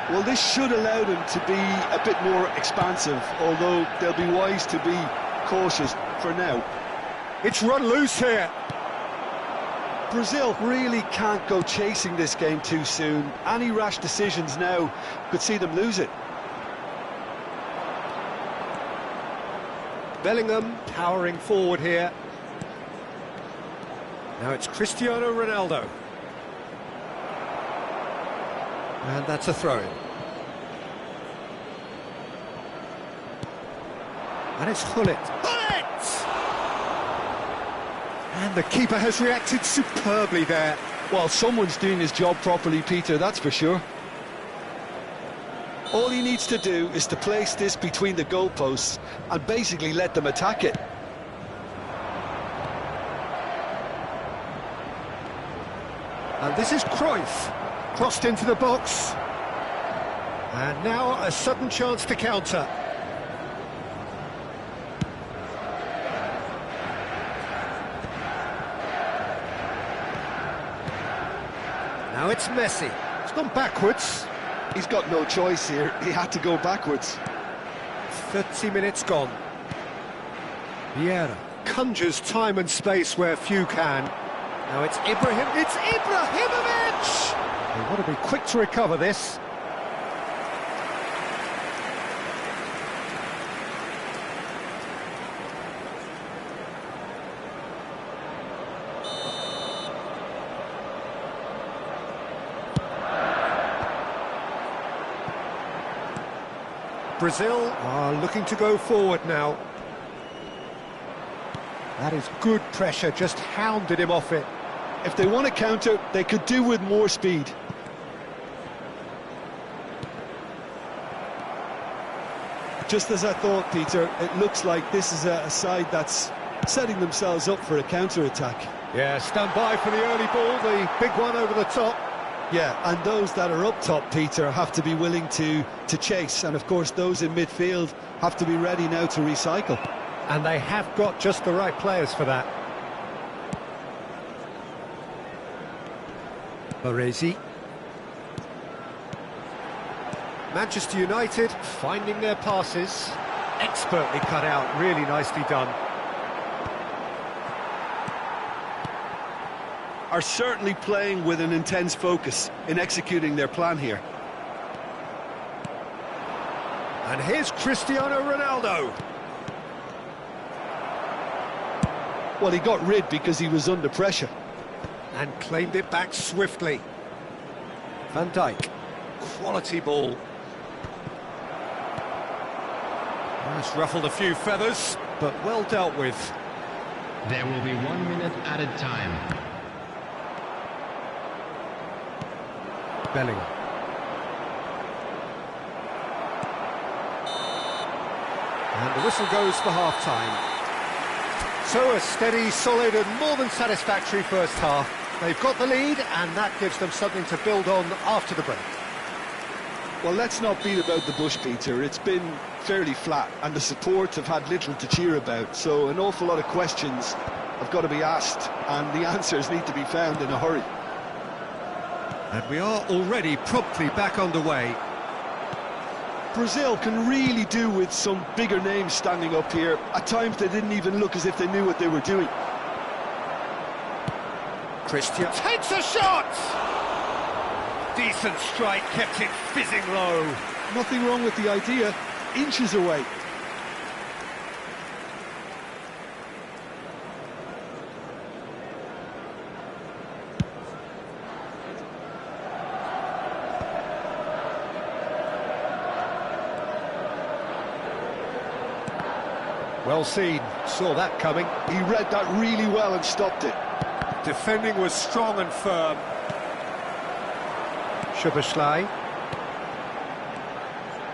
Well, this should allow them to be a bit more expansive, although they'll be wise to be cautious for now. It's run loose here. Brazil really can't go chasing this game too soon. Any rash decisions now could see them lose it. Bellingham powering forward here. Now it's Cristiano Ronaldo. And that's a throw-in. And it's Gullit. Gullit! And the keeper has reacted superbly there. Well, someone's doing his job properly, Peter, that's for sure. All he needs to do is to place this between the goalposts and basically let them attack it. And this is Cruyff. Crossed into the box. And now a sudden chance to counter. Now it's Messi. It's gone backwards. He's got no choice here. He had to go backwards. 30 minutes gone. Vieira conjures time and space where few can. Now it's Ibrahim. It's Ibrahimovic! They want to be quick to recover this. Brazil are looking to go forward now. That is good pressure, just hounded him off it. If they want to counter, they could do with more speed. Just as I thought, Peter, it looks like this is a side that's setting themselves up for a counter-attack. Yeah, stand by for the early ball, the big one over the top. Yeah, and those that are up top, Peter, have to be willing to chase. And, of course, those in midfield have to be ready now to recycle. And they have got just the right players for that. Baresi. Manchester United finding their passes. Expertly cut out, really nicely done. Are certainly playing with an intense focus in executing their plan here. And here's Cristiano Ronaldo. Well, he got rid because he was under pressure. And claimed it back swiftly. Van Dijk. Quality ball. That's ruffled a few feathers, but well dealt with. There will be 1 minute added time. Bellingham. And the whistle goes for half-time. So a steady, solid and more than satisfactory first half. They've got the lead and that gives them something to build on after the break. Well, let's not beat about the bush, Peter. It's been fairly flat and the support have had little to cheer about. So an awful lot of questions have got to be asked and the answers need to be found in a hurry. And we are already promptly back underway. Brazil can really do with some bigger names standing up here. At times they didn't even look as if they knew what they were doing. Christian takes a shot! Decent strike, kept it fizzing low. Nothing wrong with the idea, inches away. Well seen, saw that coming. He read that really well and stopped it. Defending was strong and firm. Szoboszlai.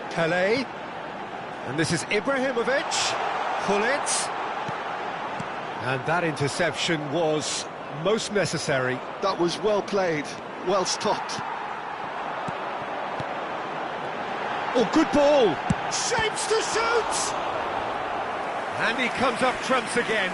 Pele. And this is Ibrahimovic. Gullit. And that interception was most necessary. That was well played, well stopped. Oh, good ball! Shapes to shoot! And he comes up trumps again.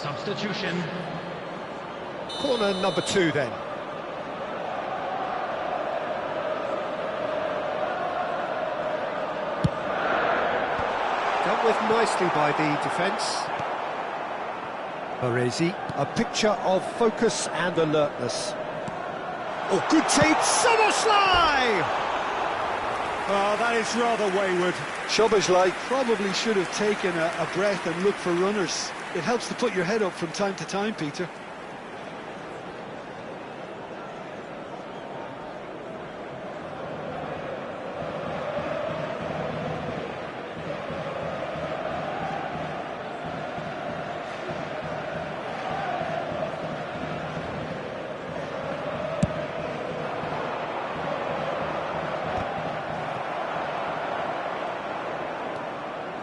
Substitution. Corner number 2 then. Dealt with nicely by the defence. Baresi, a picture of focus and alertness. Oh, good take, Szoboszlai! Oh, that is rather wayward. Szoboszlai probably should have taken a breath and looked for runners. It helps to put your head up from time to time, Peter.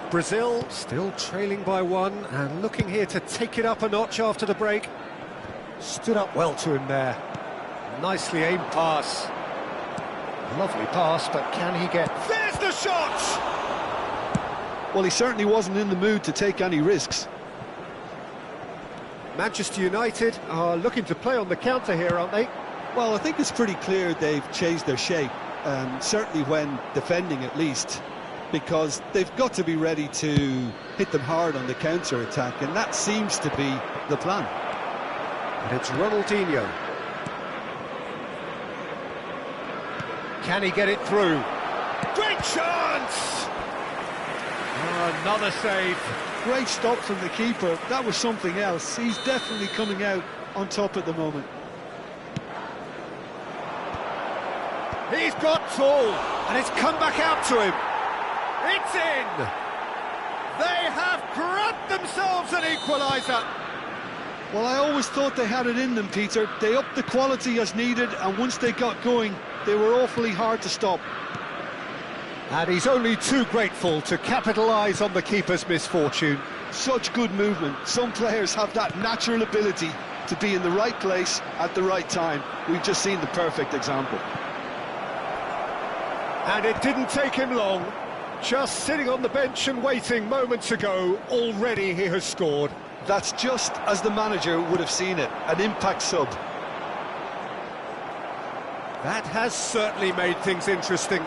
Brazil still trailing by 1 and looking here to take it up a notch after the break. Stood up well to him there. Nicely aimed pass. Lovely pass, but can he get... There's the shot! Well, he certainly wasn't in the mood to take any risks. Manchester United are looking to play on the counter here, aren't they? Well, I think it's pretty clear they've changed their shape, certainly when defending at least. because they've got to be ready to hit them hard on the counter-attack, and that seems to be the plan. And it's Ronaldinho. Can he get it through? Great chance! Oh, another save. Great stop from the keeper. That was something else. He's definitely coming out on top at the moment. He's got Tool, and it's come back out to him. It's in! They have grabbed themselves an equaliser. Well, I always thought they had it in them, Peter. They upped the quality as needed, and once they got going, they were awfully hard to stop. And he's only too grateful to capitalise on the keeper's misfortune. Such good movement. Some players have that natural ability to be in the right place at the right time. We've just seen the perfect example. And it didn't take him long. Just sitting on the bench and waiting moments ago, already he has scored. That's just as the manager would have seen it, an impact sub. That has certainly made things interesting.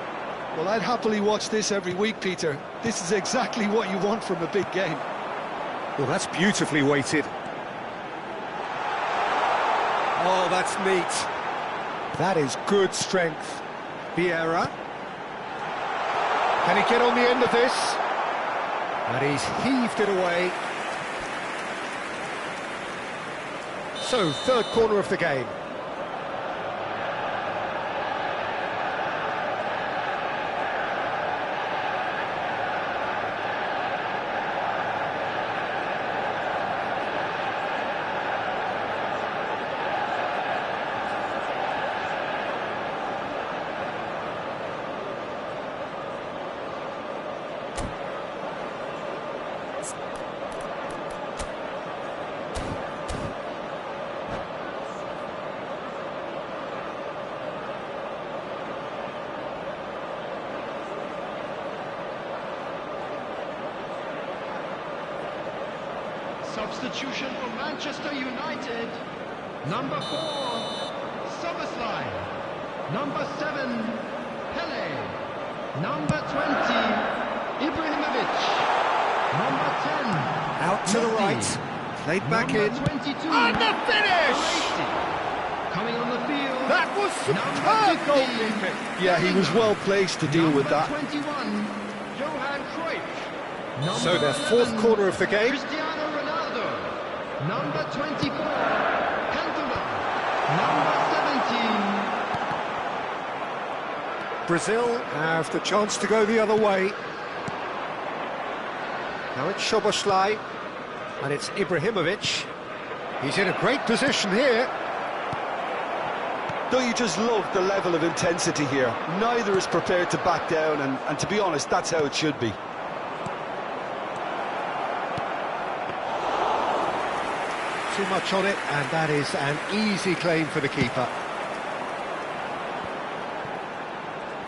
Well, I'd happily watch this every week, Peter. This is exactly what you want from a big game. Well, that's beautifully weighted. Oh, that's neat. That is good strength. Vieira. Can he get on the end of this? And he's heaved it away. So, third corner of the game. Substitution for Manchester United. Number 4, Szoboszlai. Number 7, Pele. Number 20, Ibrahimovic. Number 10, Out to the Messi. right. Played back in. 22, And the finish! Baresi. Coming on the field. That was superb goalkeeping. Yeah, he was well placed to deal with that. Number 21, Johan Cruyff. So their fourth corner of the game. Cristiano Ronaldo. Number 24, Cantona. Number 17. Brazil have the chance to go the other way. Now it's Szoboszlai, and it's Ibrahimovic. He's in a great position here. Don't you just love the level of intensity here? Neither is prepared to back down, and to be honest, that's how it should be. Too much on it, and that is an easy claim for the keeper.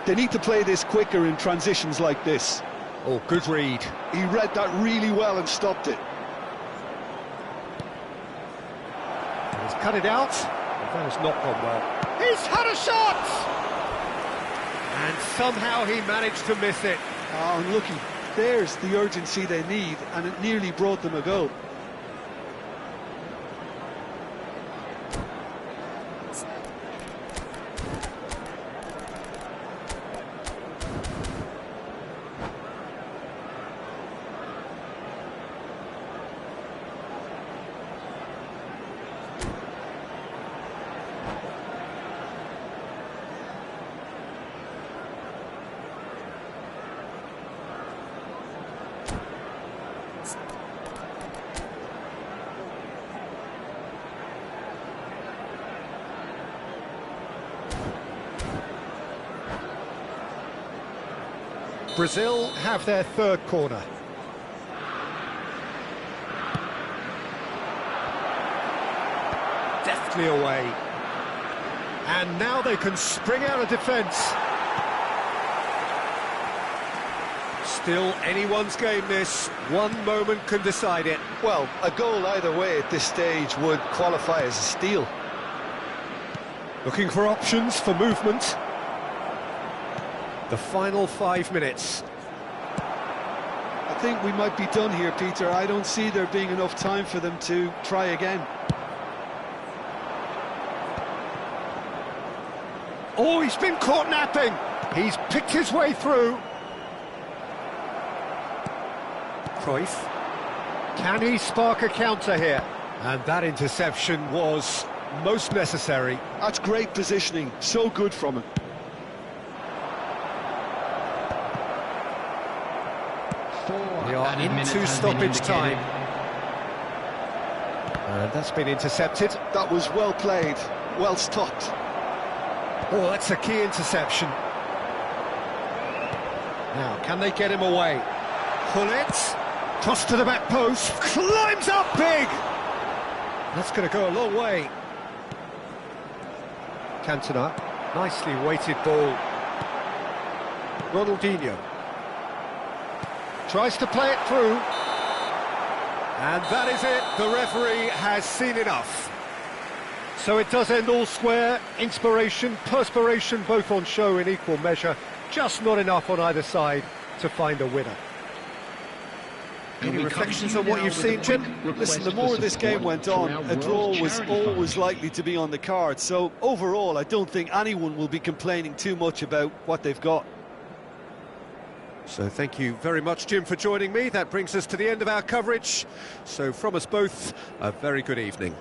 They need to play this quicker in transitions like this. Oh, good read. He read that really well and stopped it. He's cut it out. That has not gone well. He's had a shot! And somehow he managed to miss it. Oh, unlucky. There's the urgency they need, and it nearly brought them a goal. Brazil have their third corner. Deftly away. And now they can spring out of defence. Still anyone's game this. One moment can decide it. Well, a goal either way at this stage would qualify as a steal. Looking for options for movement. The final 5 minutes. think we might be done here, Peter. I don't see there being enough time for them to try again. Oh, he's been caught napping. He's picked his way through. Cruyff. Can he spark a counter here? And that interception was most necessary. That's great positioning. So good from him. We are into stoppage time. And that's been intercepted. That was well played, well stopped. Oh, that's a key interception. Now, can they get him away? Pullet, cross to the back post, climbs up big! That's going to go a long way. Cantona, nicely weighted ball. Ronaldinho. Tries to play it through. And that is it, the referee has seen enough. So it does end all square, inspiration, perspiration, both on show in equal measure, just not enough on either side to find a winner. Any reflections on what you've seen, Jim? Listen, the more this game went on, a draw was always likely to be on the card. So overall, I don't think anyone will be complaining too much about what they've got. So thank you very much, Jim, for joining me. That brings us to the end of our coverage. So from us both, a very good evening.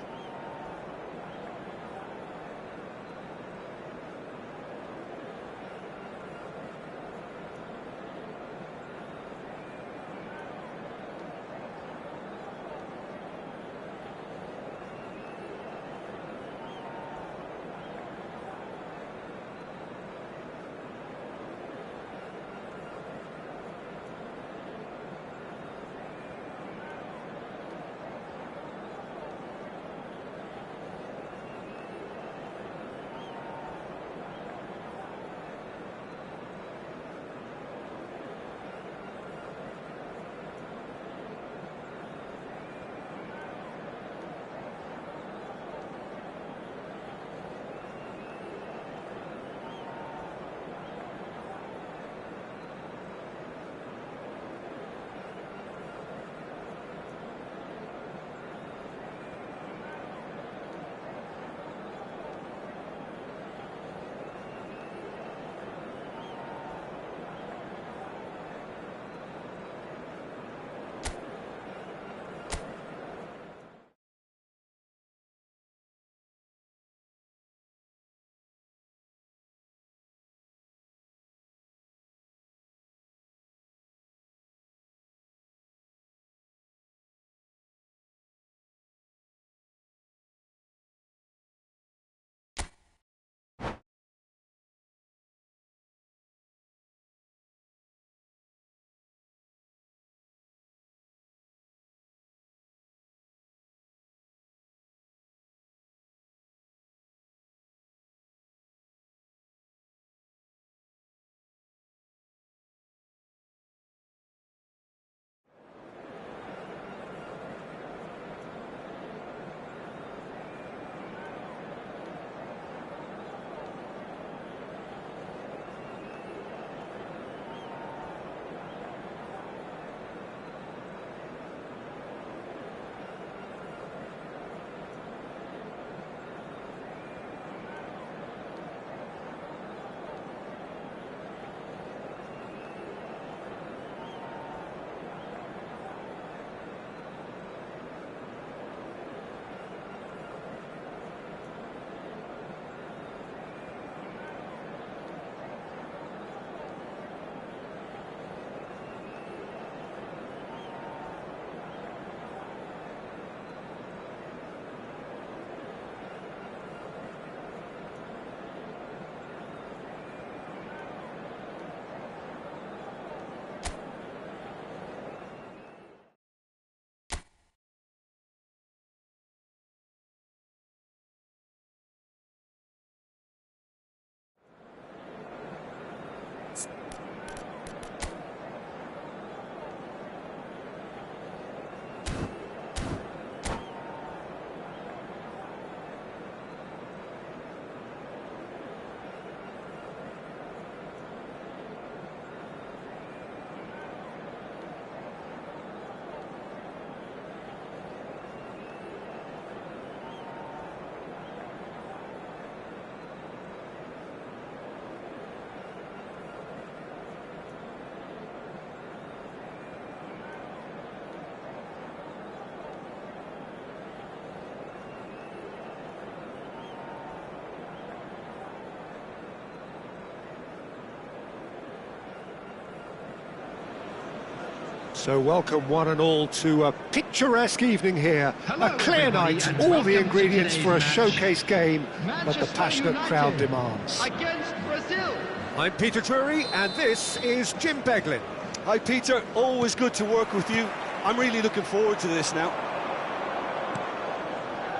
So welcome one and all to a picturesque evening here. Hello, A clear everybody, night, and all the welcome to ingredients today's for a match. showcase game that the Manchester passionate United crowd demands. Against Brazil. I'm Peter Drury and this is Jim Beglin. Hi, Peter. Always good to work with you. I'm really looking forward to this now.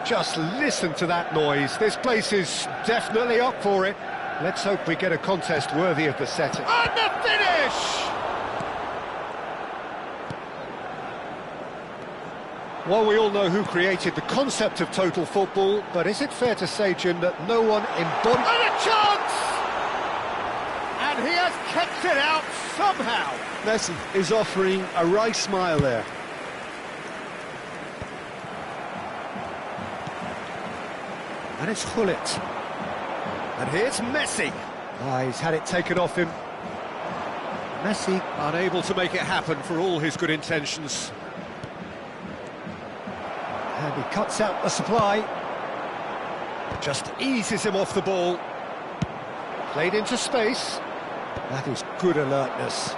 Just listen to that noise. This place is definitely up for it. Let's hope we get a contest worthy of the setting. And the finish! Well, we all know who created the concept of total football, but is it fair to say, Jim, that no one embodied... And a chance! And he has kept it out somehow. Messi is offering a wry smile there. And it's Gullit. And here's Messi. He's had it taken off him. Messi unable to make it happen for all his good intentions. And he cuts out the supply. Just eases him off the ball. Played into space. That is good alertness.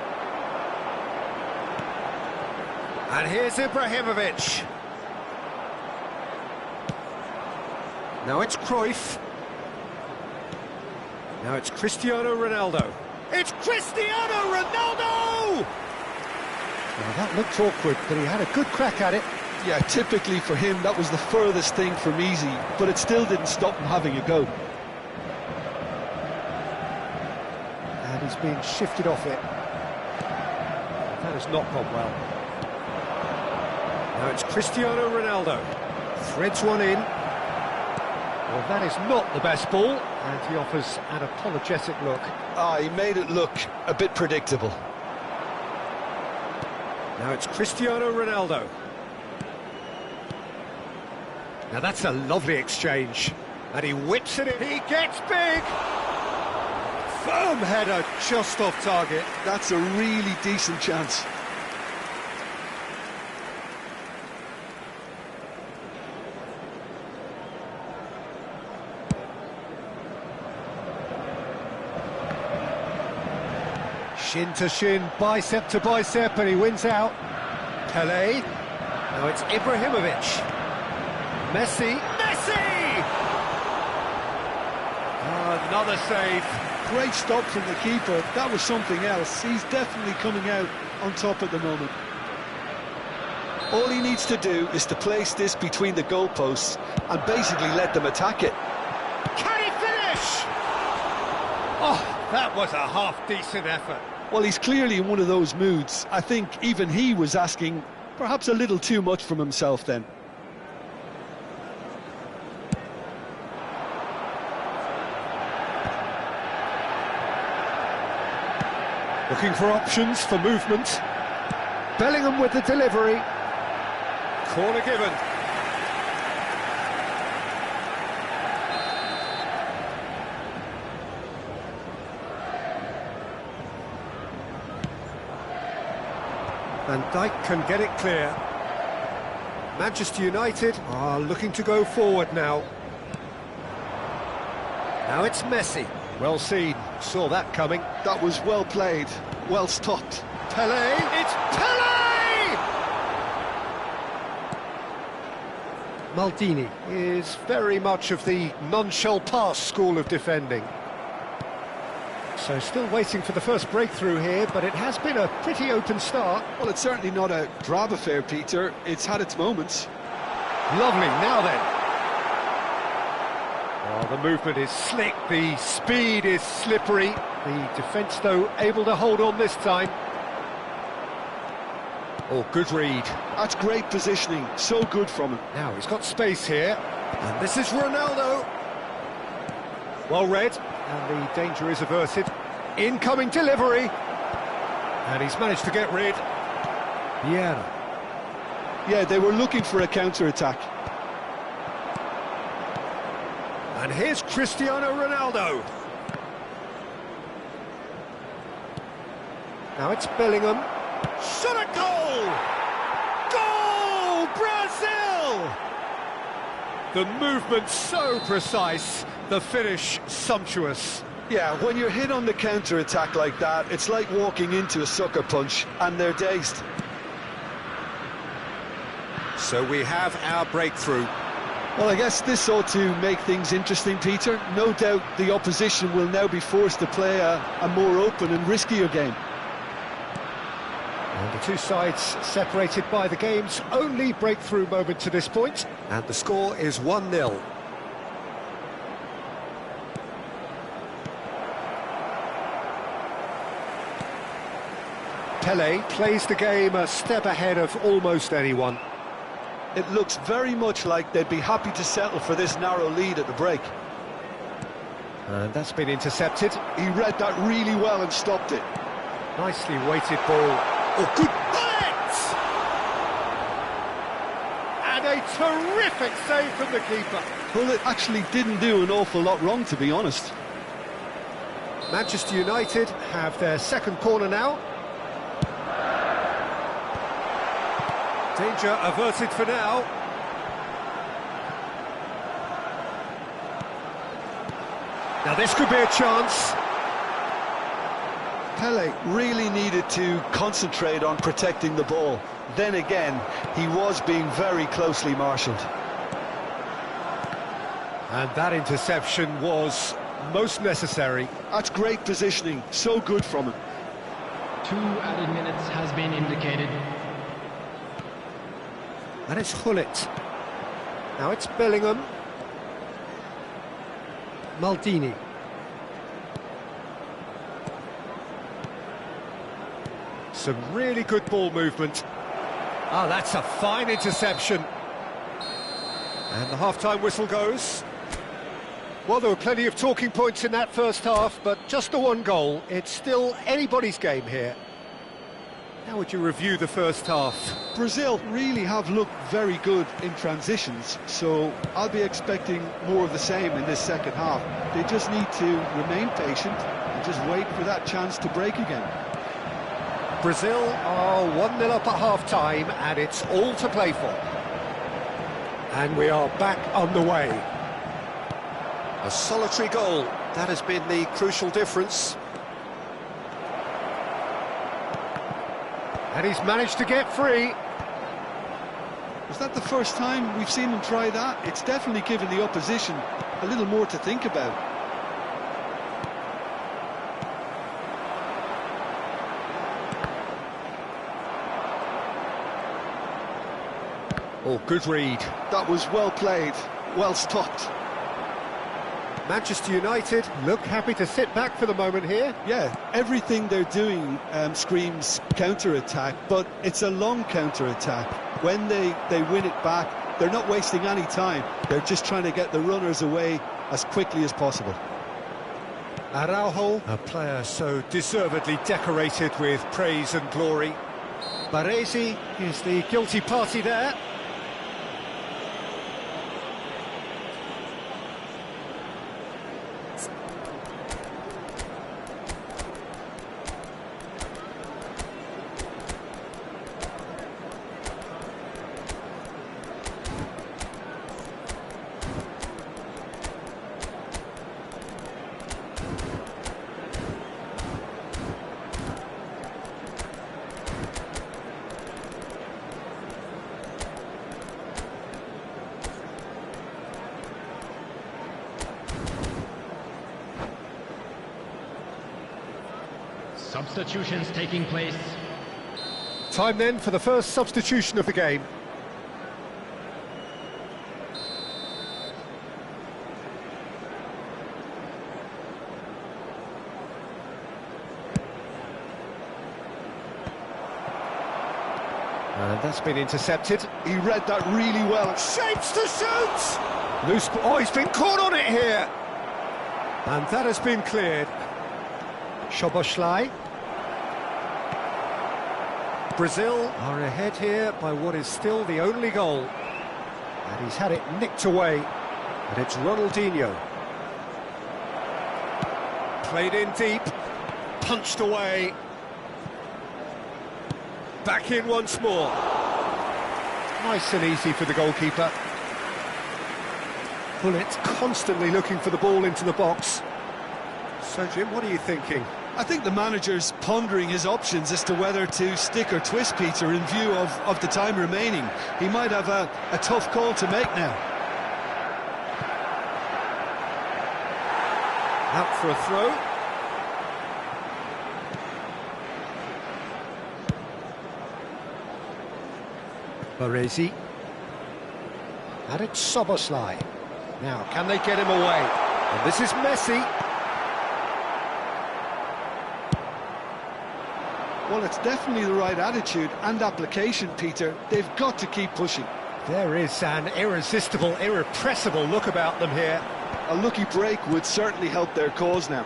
And here's Ibrahimovic. Now it's Cruyff. Now it's Cristiano Ronaldo. It's Cristiano Ronaldo! Now that looked awkward, but he had a good crack at it. Yeah, typically for him, that was the furthest thing from easy, but it still didn't stop him having a go. And he's being shifted off it. That has not gone well. Now it's Cristiano Ronaldo. Threads one in. Well, that is not the best ball, and he offers an apologetic look. He made it look a bit predictable. Now it's Cristiano Ronaldo. Now that's a lovely exchange. And he whips it in. He gets big! Firm header just off target. That's a really decent chance. Shin to shin, bicep to bicep, and he wins out. Pelé. Now it's Ibrahimovic. Messi. Messi! Another save. Great stop from the keeper. That was something else. He's definitely coming out on top at the moment. All he needs to do is to place this between the goalposts and basically let them attack it. Can he finish? Oh, that was a half-decent effort. Well, he's clearly in one of those moods. I think even he was asking perhaps a little too much from himself then. Looking for options for movement. Bellingham with the delivery. Corner given. Van Dijk can get it clear. Manchester United are looking to go forward now. Now it's Messi. Well seen, saw that coming. That was well played, well stopped. Pelé, it's Pelé! Maldini is very much of the none-shall-pass school of defending. So still waiting for the first breakthrough here, but it has been a pretty open start. Well, it's certainly not a drab affair, Peter. It's had its moments. Lovely, now then. Oh, the movement is slick, the speed is slippery. The defence, though, able to hold on this time. Oh, good read. That's great positioning, so good from him. Now he's got space here, and this is Ronaldo. Well read, and the danger is averted. Incoming delivery, and he's managed to get rid. Vieira. Yeah, they were looking for a counter-attack. And here's Cristiano Ronaldo. Now it's Bellingham. Shot a goal! Goal! Brazil! The movement so precise, the finish sumptuous. Yeah, when you're hit on the counter-attack like that, it's like walking into a sucker punch, and they're dazed. So we have our breakthrough. Well, I guess this ought to make things interesting, Peter. No doubt the opposition will now be forced to play a more open and riskier game. And the two sides separated by the game's only breakthrough moment to this point. And the score is 1-0. Pele plays the game a step ahead of almost anyone. It looks very much like they'd be happy to settle for this narrow lead at the break. And that's been intercepted. He read that really well and stopped it. Nicely weighted ball. Oh, good bullet! And a terrific save from the keeper. Well, it actually didn't do an awful lot wrong, to be honest. Manchester United have their second corner now. Danger averted for now. Now this could be a chance. Pele really needed to concentrate on protecting the ball. Then again, he was being very closely marshalled. And that interception was most necessary. That's great positioning, so good from him. 2 added minutes has been indicated. And it's Gullit. Now it's Bellingham. Maldini. Some really good ball movement. Ah, that's a fine interception. And the half-time whistle goes. Well, there were plenty of talking points in that first half, but just the one goal. It's still anybody's game here. How would you review the first half? Brazil really have looked very good in transitions, so I'll be expecting more of the same in this second half. They just need to remain patient and just wait for that chance to break again. Brazil are 1-0 up at half-time, and it's all to play for. And we are back on the way. A solitary goal, that has been the crucial difference. And he's managed to get free. Is that the first time we've seen him try that? It's definitely given the opposition a little more to think about. Oh, good read. That was well played, well stopped. Manchester United look happy to sit back for the moment here. Yeah, everything they're doing screams counter-attack, but it's a long counter-attack. When they win it back, they're not wasting any time. They're just trying to get the runners away as quickly as possible. Araujo, a player so deservedly decorated with praise and glory. Baresi is the guilty party there. Substitutions taking place. Time then for the first substitution of the game. And that's been intercepted. He read that really well. Shapes to shoot! Loose, oh, he's been caught on it here! And that has been cleared. Szoboszlai. Brazil are ahead here by what is still the only goal. And he's had it nicked away. And it's Ronaldinho. Played in deep. Punched away. Back in once more. Nice and easy for the goalkeeper. Gullit constantly looking for the ball into the box. So, Jim, what are you thinking? I think the manager's pondering his options as to whether to stick or twist Peter in view of the time remaining. He might have a tough call to make now. Out for a throw. Baresi. And it's Szoboszlai. Now, can they get him away? And this is Messi. Well, it's definitely the right attitude and application, Peter. They've got to keep pushing. There is an irresistible, irrepressible look about them here. A lucky break would certainly help their cause now.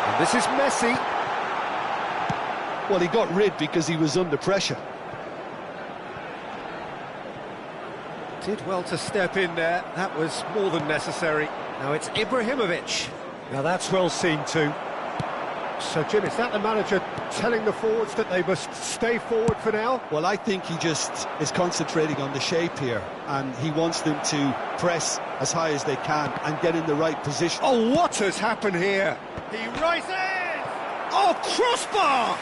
And this is Messi. Well, he got rid because he was under pressure. Did well to step in there. That was more than necessary. Now it's Ibrahimovic. Now that's well seen too. So, Jim, is that the manager telling the forwards that they must stay forward for now? Well, I think he just is concentrating on the shape here, and he wants them to press as high as they can and get in the right position. Oh, what has happened here? He rises! Oh, crossbar!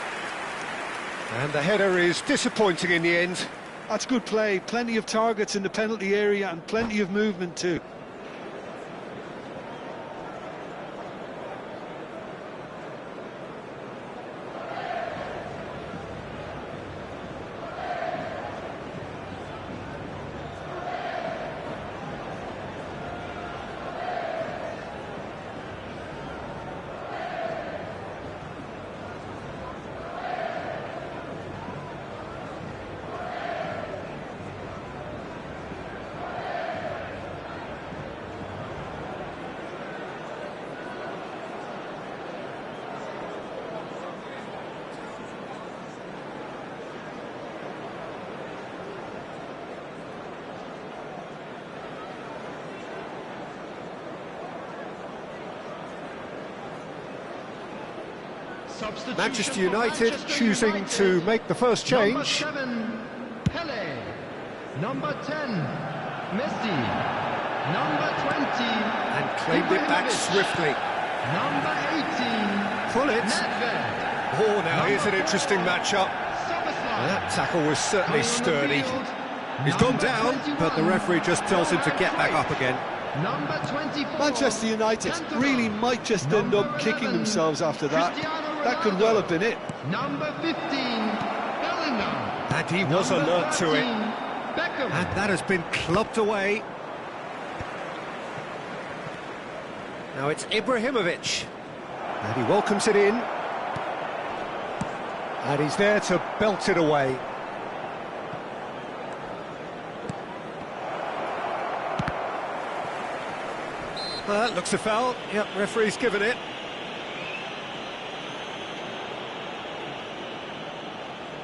And the header is disappointing in the end. That's good play. Plenty of targets in the penalty area and plenty of movement too. Manchester United choosing to make the first change. Number 7, Pele. Number 10, Messi. Number 20, And claimed it back swiftly. Number 18, Pull it. Nedved. Oh, now here's an interesting matchup. Szoboszlai. That tackle was certainly sturdy. He's gone down, but the referee just tells him to get back up again. Number 24, Manchester United really might just end up kicking themselves after that. That could well have been it. Number 15, Bellingham. And he was Number alert to it. 13, Beckham. And that has been clubbed away. Now it's Ibrahimovic. And he welcomes it in. And he's there to belt it away. Well, that looks a foul. Yep, referee's given it.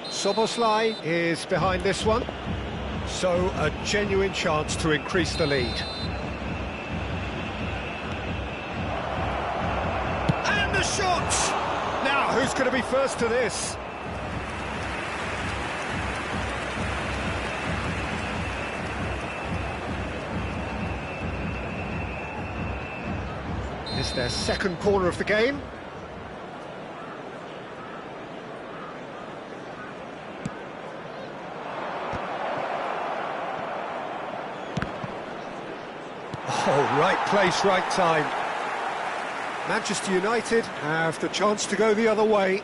Szoboszlai is behind this one. So a genuine chance to increase the lead. And the shot! Now, who's going to be first to this? It's their second corner of the game. Oh, right place, right time. Manchester United have the chance to go the other way.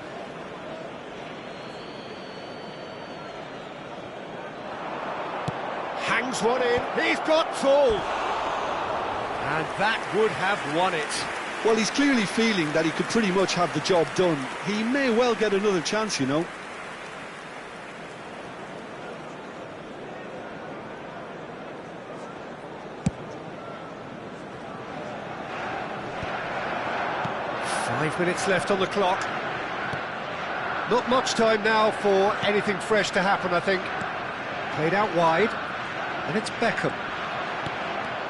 Hangs one in, he's got tall. And that would have won it. Well, he's clearly feeling that he could pretty much have the job done. He may well get another chance, you know. Five minutes left on the clock. Not much time now for anything fresh to happen, I think. Played out wide, and it's Beckham.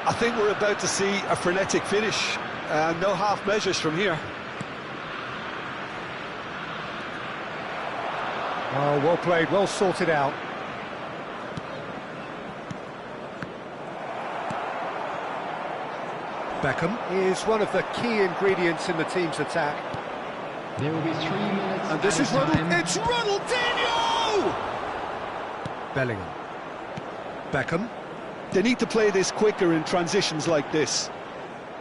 I think we're about to see a frenetic finish. No half measures from here. Oh, well played, well sorted out. Beckham is one of the key ingredients in the team's attack. There will be 3 minutes. And this is time. It's Ronaldinho! Bellingham. Beckham. They need to play this quicker in transitions like this.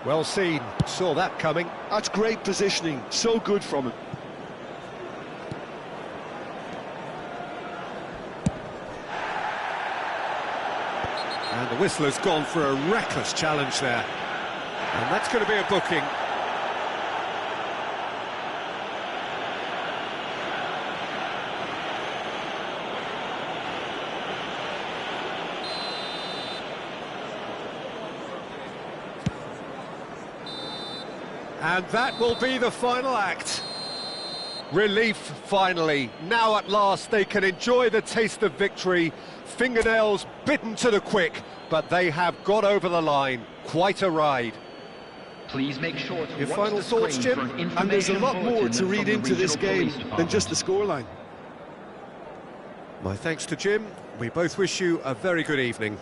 Well seen, saw that coming. That's great positioning, so good from him. And the whistler's gone for a reckless challenge there. And that's going to be a booking. And that will be the final act. Relief, finally. Now at last they can enjoy the taste of victory. Fingernails bitten to the quick, but they have got over the line. Quite a ride. Please make sure to Your watch final the thoughts, screen Jim? for an And there's a lot information more bulletin to read from the into this Regional game Police than just the Department. scoreline. My thanks to Jim. We both wish you a very good evening.